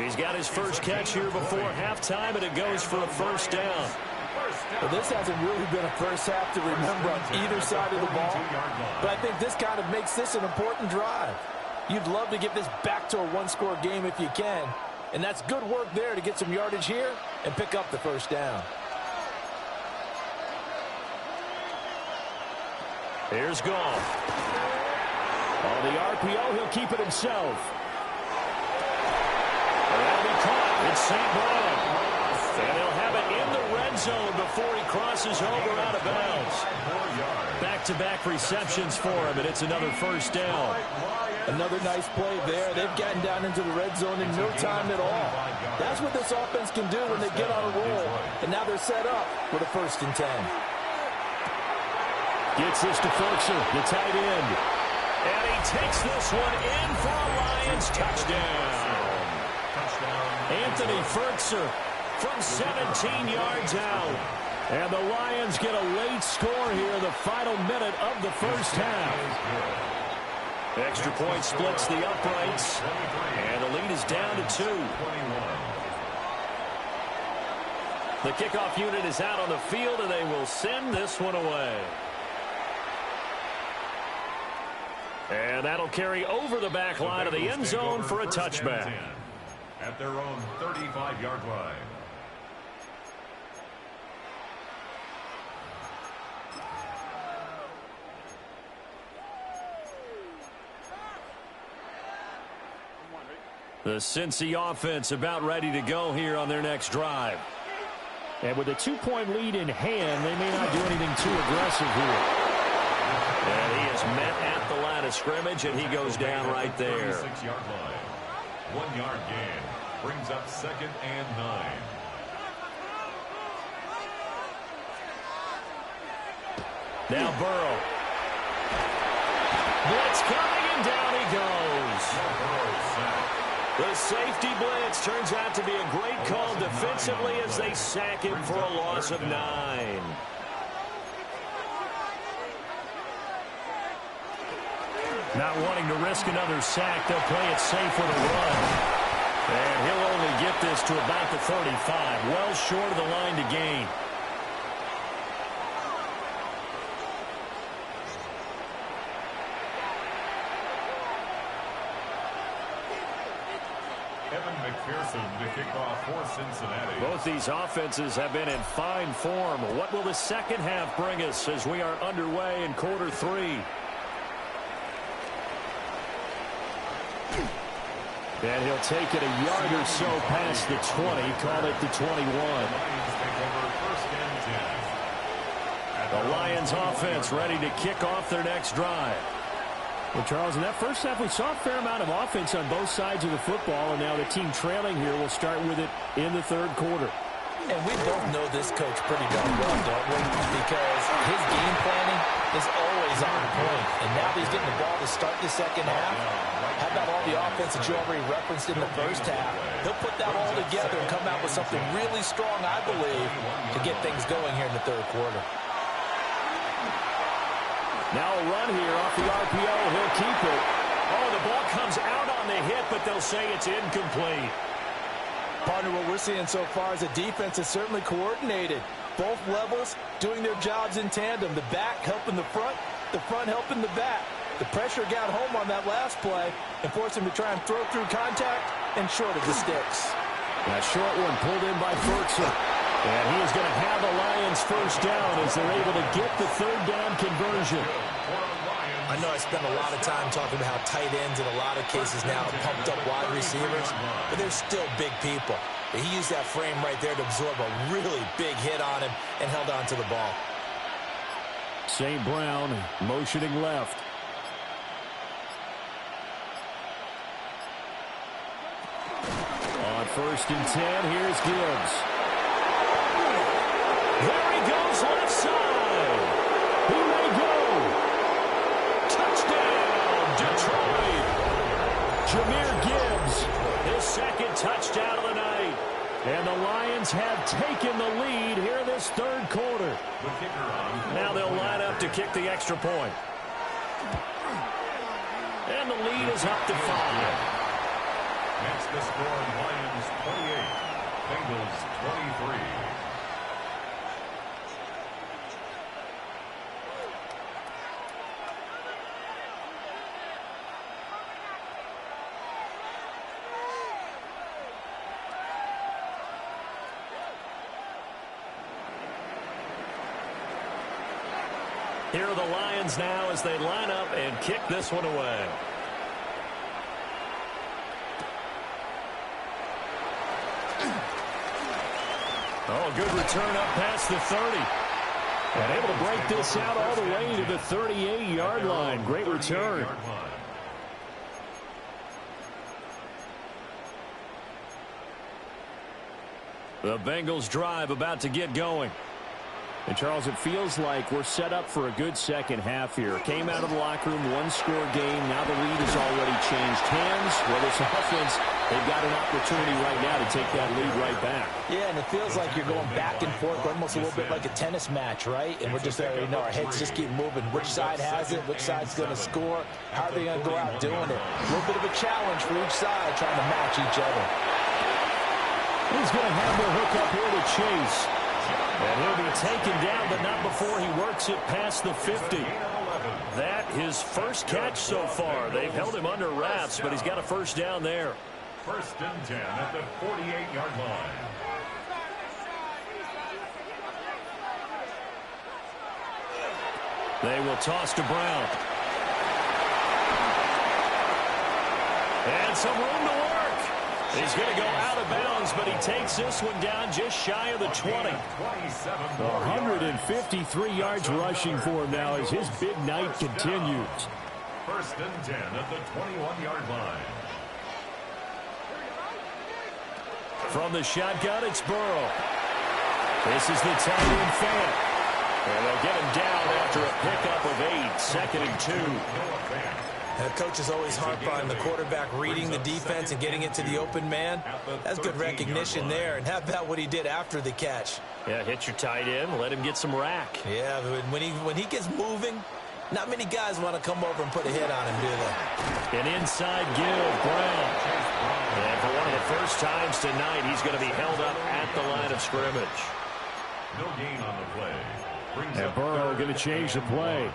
He's got his first catch here before halftime, and it goes for a first down. Well, this hasn't really been a first half to remember on either side of the ball, but I think this kind of makes this an important drive. You'd love to get this back to a one-score game if you can, and that's good work there to get some yardage here and pick up the first down. Here's Goff. On the RPO, he'll keep it himself. That'll be caught. It's St. Brown. And he'll have it in the red zone before he crosses over out of bounds. Back-to-back receptions for him, and it's another first down. Another nice play there. They've gotten down into the red zone in no time at all. That's what this offense can do when they get on a roll. And now they're set up with a 1st and 10. Gets this to Ferguson, the tight end. And he takes this one in for a Lions touchdown. Anthony Ferguson from 17 yards out. And the Lions get a late score here in the final minute of the first half. Extra point splits the uprights. And the lead is down to 2. The kickoff unit is out on the field, and they will send this one away. And that'll carry over the back line of the end zone for a touchback. At their own 35-yard line. The Cincy offense about ready to go here on their next drive. And with a 2-point lead in hand, they may not do anything too aggressive here. And he is met at the line of scrimmage, and he goes down right there. 36-yard line. 1-yard gain. Brings up 2nd and 9. Now Burrow. Blitz coming, and down he goes. The safety blitz turns out to be a great call defensively as they sack him for a loss of 9. Not wanting to risk another sack, they'll play it safe with a run. And he'll only get this to about the 35, well short of the line to gain. To kick off for Cincinnati. Both these offenses have been in fine form. What will the second half bring us as we are underway in quarter 3? And he'll take it a yard or so past the 20, call it the 21. The Lions offense ready to kick off their next drive. Well, Charles, in that first half, we saw a fair amount of offense on both sides of the football, and now the team trailing here will start with it in the third quarter. And we both know this coach pretty darn well, don't we? Because his game planning is always on point. And now he's getting the ball to start the second half. How about all the offense that you already referenced in the first half? He'll put that all together and come out with something really strong, I believe, to get things going here in the third quarter. Now a run here off the RPO. He'll keep it. Oh, the ball comes out on the hit, but they'll say it's incomplete. Partner, what we're seeing so far is a defense is certainly coordinated. Both levels doing their jobs in tandem. The back helping the front helping the back. The pressure got home on that last play and forced him to try and throw through contact and short of the sticks. That short one pulled in by Ferguson. And he is going to have the Lions first down as they're able to get the third down conversion. I know I spend a lot of time talking about how tight ends in a lot of cases now are pumped up wide receivers, but they're still big people. But he used that frame right there to absorb a really big hit on him and held on to the ball. St. Brown motioning left. On 1st and 10, here's Gibbs. There he goes left side. He may go. Touchdown, Detroit. Jahmyr Gibbs, his second touchdown of the night. And the Lions have taken the lead here this third quarter. Now they'll line up to kick the extra point. And the lead is up to 5. That's the score. Lions 28, Bengals 23. Here are the Lions now as they line up and kick this one away. Oh, good return up past the 30. And able to break this out all the way to the 38-yard line. Great return. The Bengals drive about to get going. And, Charles, it feels like we're set up for a good second half here. Came out of the locker room, one-score game. Now the lead has already changed hands. Whether it's offense, they've got an opportunity right now to take that lead right back. Yeah, and it feels like you're going back and forth, almost a little bit like a tennis match, right? And we're just, our heads just keep moving. Which side has it? Which side's going to score? How are they going to go out doing it? A little bit of a challenge for each side, trying to match each other. He's going to have the hook up here to Chase. And he'll be taken down, but not before he works it past the 50. That his first catch so far. They've held him under wraps, but he's got a first down there. 1st and 10 at the 48-yard line. They will toss to Brown. And some room to work. He's going to go out of bounds, but he takes this one down just shy of the 20. 153 yards rushing for him now as his big night continues. 1st and 10 at the 21-yard line. From the shotgun, it's Burrow. This is the tight end fan. And they'll get him down after a pickup of 8, 2nd and 2. The coaches always harp on the quarterback reading the defense and getting it to the open man. That's good recognition there. And how about what he did after the catch? Yeah, hit your tight end, let him get some rack. Yeah, when he gets moving, not many guys want to come over and put a hit on him, do they? An inside give, Brown. And for one of the first times tonight, he's going to be held up at the line of scrimmage. No gain on the play. And Burrow going to change the play.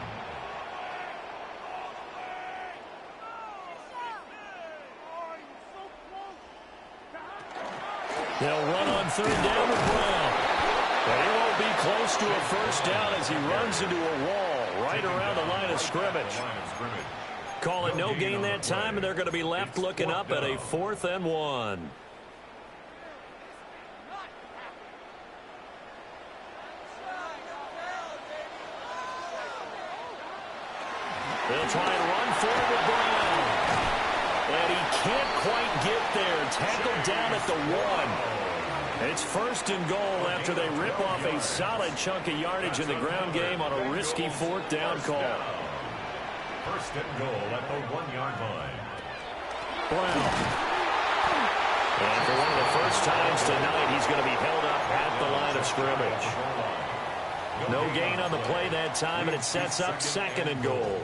They'll run on 3rd down with Brown. But he won't be close to a first down as he runs into a wall right around the line of scrimmage. Call it no gain that time, and they're going to be left looking up at a 4th and 1. They'll try and run forward with Brown. And he can't quite get there. Tackled down at the 1. It's 1st and goal after they rip off a solid chunk of yardage in the ground game on a risky 4th down call. 1st and goal at the 1-yard line. Brown. And for one of the first times tonight, he's going to be held up at the line of scrimmage. No gain on the play that time, and it sets up 2nd and goal.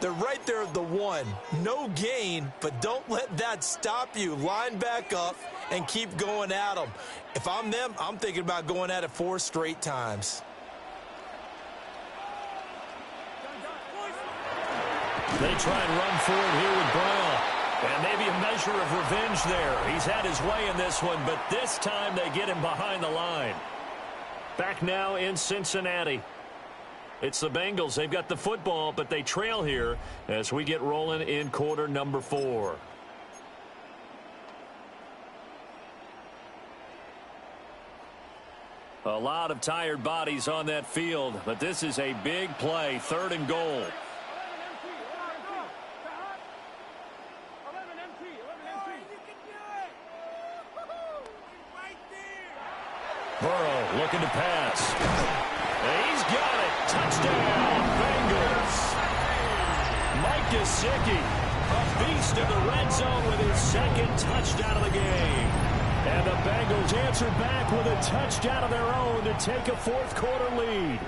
They're right there at the 1. No gain, but don't let that stop you. Line back up and keep going at them. If I'm them, I'm thinking about going at it 4 straight times. They try and run forward here with Brown. And maybe a measure of revenge there. He's had his way in this one, but this time they get him behind the line. Back now in Cincinnati. It's the Bengals. They've got the football, but they trail here as we get rolling in quarter number 4. A lot of tired bodies on that field, but this is a big play, 3rd and goal. Burrow looking to pass. He's got it. Touchdown, Bengals. Mike Gesicki, a beast in the red zone with his 2nd touchdown of the game. And the Bengals answer back with a touchdown of their own to take a 4th quarter lead.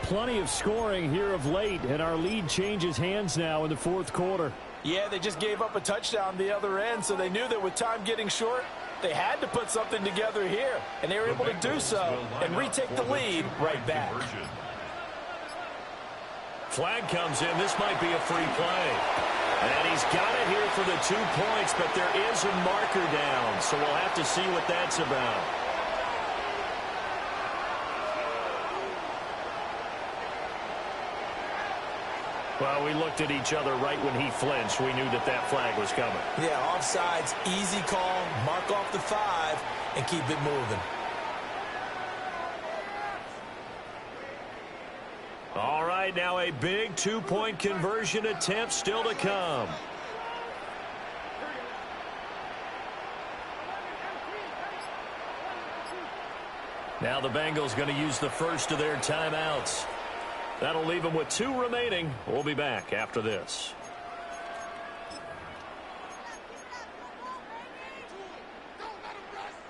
Plenty of scoring here of late, and our lead changes hands now in the fourth quarter. Yeah, they just gave up a touchdown the other end, so they knew that with time getting short, they had to put something together here, and they were able to do so and retake the lead right back. Flag comes in. This might be a free play. And he's got it here for the 2 points, but there is a marker down, so we'll have to see what that's about. Well, we looked at each other right when he flinched. We knew that that flag was coming. Yeah, offsides, easy call, mark off the 5, and keep it moving. All right, now a big 2-point conversion attempt still to come. Now the Bengals going to use the first of their timeouts. That'll leave them with 2 remaining. We'll be back after this.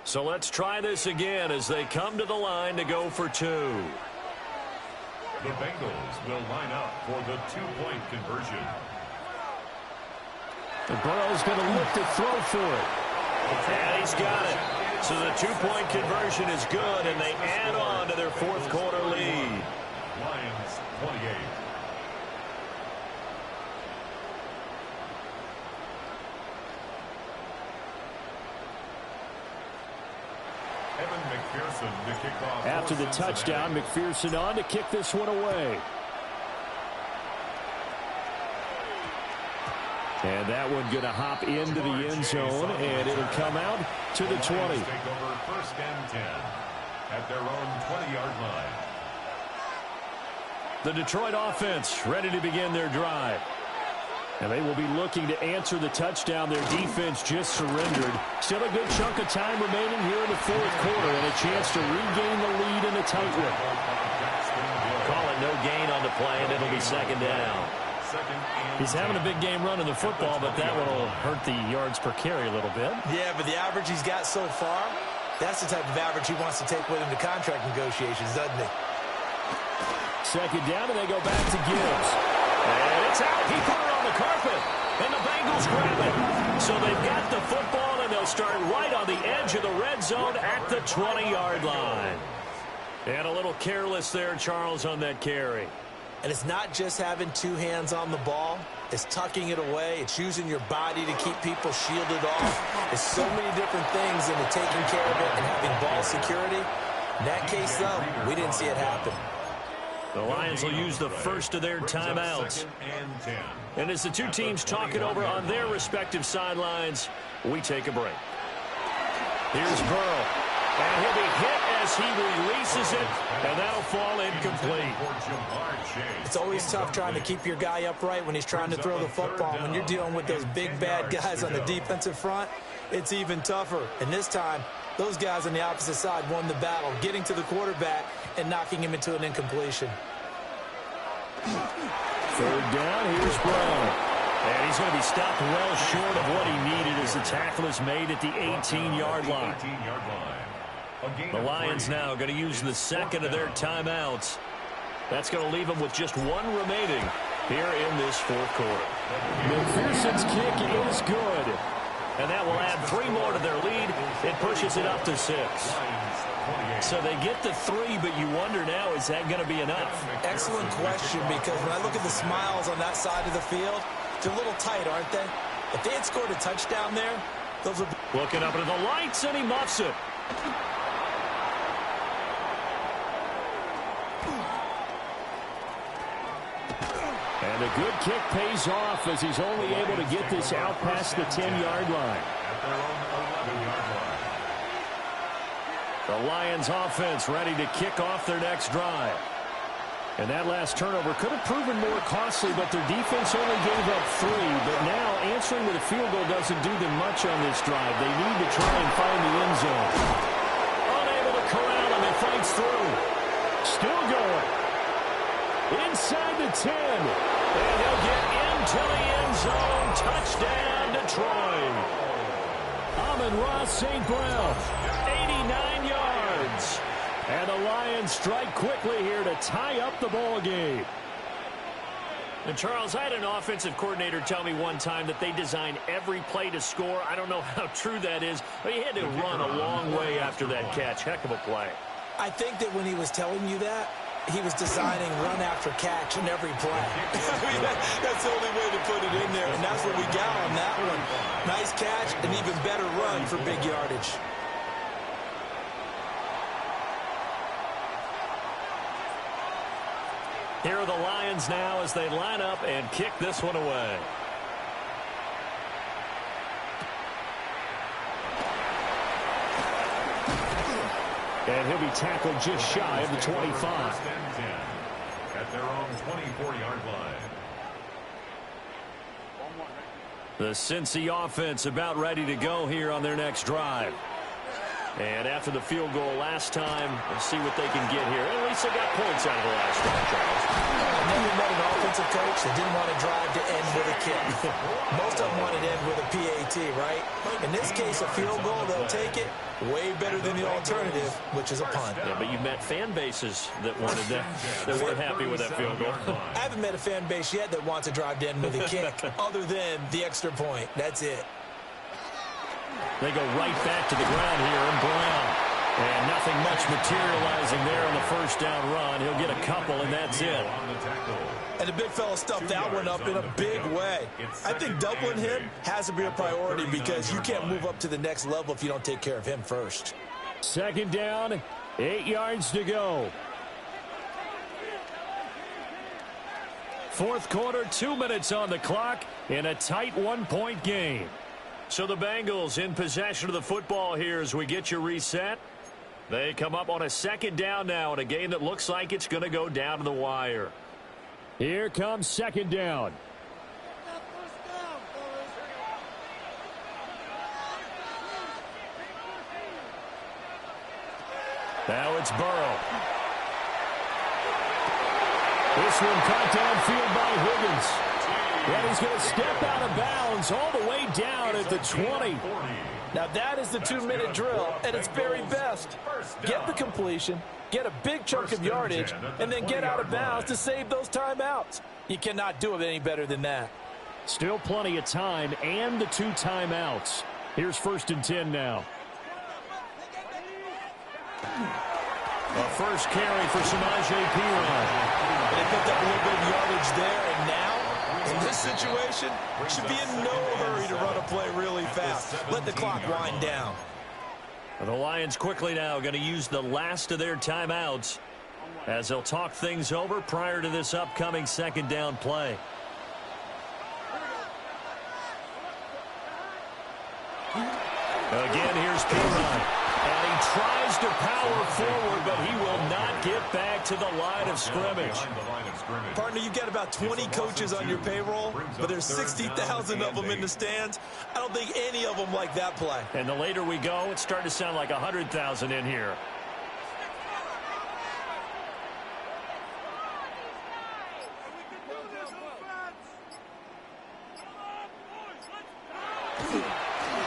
So let's try this again as they come to the line to go for 2. The Bengals will line up for the 2-point conversion. The Burrow's going to look to throw for it. And he's got it. So the 2-point conversion is good, and they add on to their fourth quarter lead. Lions 28. McPherson to kick off. After the touchdown, McPherson on to kick this one away. And that one going to hop into the end zone, and it'll come out to the 20. Take over first and 10 at their own 20-yard line. The Detroit offense ready to begin their drive. And they will be looking to answer the touchdown their defense just surrendered. Still a good chunk of time remaining here in the fourth quarter and a chance to regain the lead in a tight one. Call it no gain on the play, and it'll be second down. He's having a big game running the football, but that one will hurt the yards per carry a little bit. Yeah, but the average he's got so far, that's the type of average he wants to take with him to contract negotiations, doesn't he? Second down, and they go back to Gibbs. And it's out. He put it on the carpet, and the Bengals grab it. So they've got the football, and they'll start right on the edge of the red zone at the 20-yard line. And a little careless there, Charles, on that carry. And it's not just having 2 hands on the ball. It's tucking it away. It's using your body to keep people shielded off. There's so many different things into taking care of it and having ball security. In that case, though, we didn't see it happen. The Lions will use the first of their timeouts. And as the two teams talk it over on their respective sidelines, we take a break. Here's Burrow. And he'll be hit as he releases it, and that'll fall incomplete. It's always tough trying to keep your guy upright when he's trying to throw the football. When you're dealing with those big, bad guys on the defensive front, it's even tougher. And this time, those guys on the opposite side won the battle, getting to the quarterback and knocking him into an incompletion. Third down, here's Brown. And he's going to be stopped well short of what he needed as the tackle is made at the 18-yard line. The Lions now going to use the second of their timeouts. That's going to leave them with just 1 remaining here in this fourth quarter. McPherson's kick is good. And that will add 3 more to their lead. It pushes it up to 6. So they get to 3, but you wonder now, is that going to be enough? Excellent question, because when I look at the smiles on that side of the field, they're a little tight, aren't they? If they had scored a touchdown there, those would be... Looking up into the lights, and he muffs it. And a good kick pays off as he's only able to get this out past the 10-yard line. The Lions offense ready to kick off their next drive. And that last turnover could have proven more costly, but their defense only gave up 3. But now answering with a field goal doesn't do them much on this drive. They need to try and find the end zone. Unable to corral him, he fights through. Still going. Inside the 10. And he'll get into the end zone. Touchdown, Detroit. Amon-Ra St. Brown. 89 yards. And the Lions strike quickly here to tie up the ball game. And Charles, I had an offensive coordinator tell me one time that they design every play to score. I don't know how true that is, but he had to run a long way after that catch. Heck of a play. I think that when he was telling you that, he was designing run after catch in every play. I mean, that's the only way to put it in there, and that's what we got on that one. Nice catch, an even better run for big yardage. Here are the Lions now as they line up and kick this one away. And he'll be tackled just shy of the 25. At their own 24-yard line. The Cincy offense about ready to go here on their next drive. And after the field goal last time, we'll see what they can get here. At least they got points out of the last drive, Charles. I've never met an offensive coach that didn't want to drive to end with a kick. Most of them want to end with a PAT, right? In this case, a field goal, they'll take it. Way better than the alternative, which is a punt. Yeah, but you met fan bases that wanted that, that weren't happy with that field goal. I haven't met a fan base yet that wants to drive to end with a kick, other than the extra point. That's it. They go right back to the ground here, and Brown. And nothing much materializing there on the first down run. He'll get a couple, and that's it. And the big fella stuffed that one up in a big way. I think doubling him has to be a priority because you can't move up to the next level if you don't take care of him first. Second down, 8 yards to go. Fourth quarter, 2 minutes on the clock in a tight one-point game. So the Bengals in possession of the football here as we get you reset. They come up on a second down now in a game that looks like it's going to go down to the wire. Here comes second down. Now it's Burrow. This one caught downfield by Higgins. And he's going to step out of bounds all the way down at the 20. Now that is the 2-minute drill at its very best. Get the completion, get a big chunk of yardage, and then get out of bounds to save those timeouts. You cannot do it any better than that. Still plenty of time and the 2 timeouts. Here's 1st and 10 now. A first carry for Samaje Perine. They picked up a little bit of yardage there, and now, in this situation, should be in no hurry to run a play really fast. Let the clock wind down. The Lions quickly now going to use the last of their timeouts as they'll talk things over prior to this upcoming second down play. Again, here's Perine. And he tries to power forward, but he will not get back to the line of scrimmage. Partner, you've got about 20 coaches on your payroll, but there's 60,000 of them in the stands. I don't think any of them like that play. And the later we go, it's starting to sound like 100,000 in here.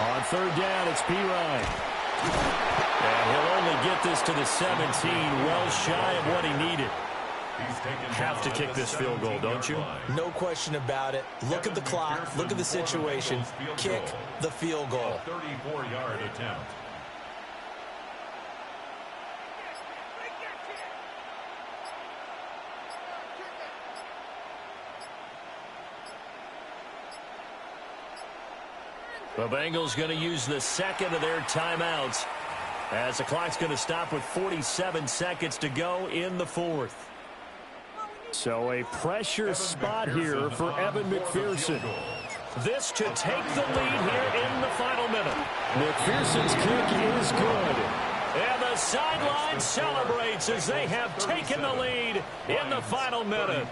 On third down, it's Perine. And he'll only get this to the 17, well shy of what he needed. Have to kick this field goal, don't you? No question about it. Look at the clock. Look at the situation. Kick the field goal. 34-yard attempt. The Bengals going to use the second of their timeouts as the clock's going to stop with 47 seconds to go in the fourth. So a pressure spot here for Evan McPherson. This to take the lead here in the final minute. McPherson's kick is good. And the sideline celebrates as they have taken the lead in the final minute.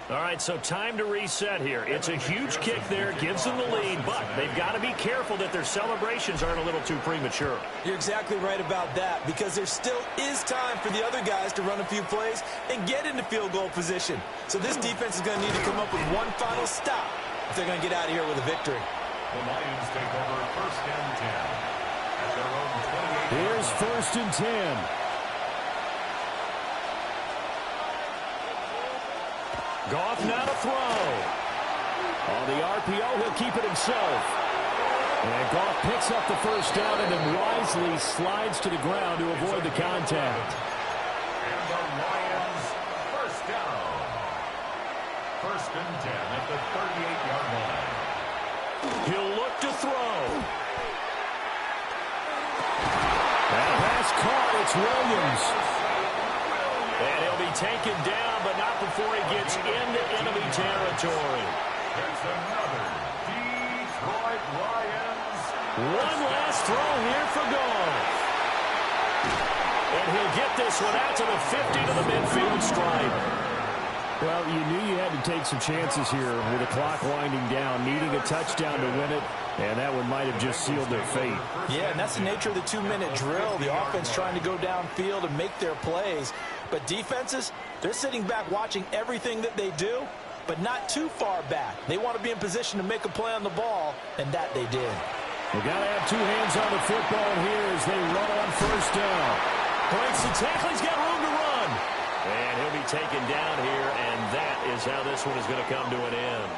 All right, so time to reset here. It's a huge kick there, gives them the lead, but they've got to be careful that their celebrations aren't a little too premature. You're exactly right about that, because there still is time for the other guys to run a few plays and get into field goal position. So this defense is going to need to come up with one final stop if they're going to get out of here with a victory. The Lions take over 1st and 10 at their own 28. Here's 1st and 10. Goff now to throw. On the RPO, he'll keep it himself. And Goff picks up the first down and then wisely slides to the ground to avoid the contact. And the Lions first down. First and 10 at the 38-yard line. He'll look to throw. And pass caught. It's Williams. And he'll be taken down, but not before he gets into enemy territory. It's another Detroit Lions. One last throw here for Goff. And he'll get this one out to the 50 to the midfield stripe. Well, you knew you had to take some chances here with the clock winding down, needing a touchdown to win it, and that one might have just sealed their fate. Yeah, and that's the nature of the 2-minute drill. The offense trying to go downfield and make their plays. But defenses, they're sitting back watching everything that they do, but not too far back. They want to be in position to make a play on the ball, and that they did. They got to have two hands on the football here as they run on first down. Breaks the tackle. He's got room to run. And he'll be taken down here, and that is how this one is going to come to an end.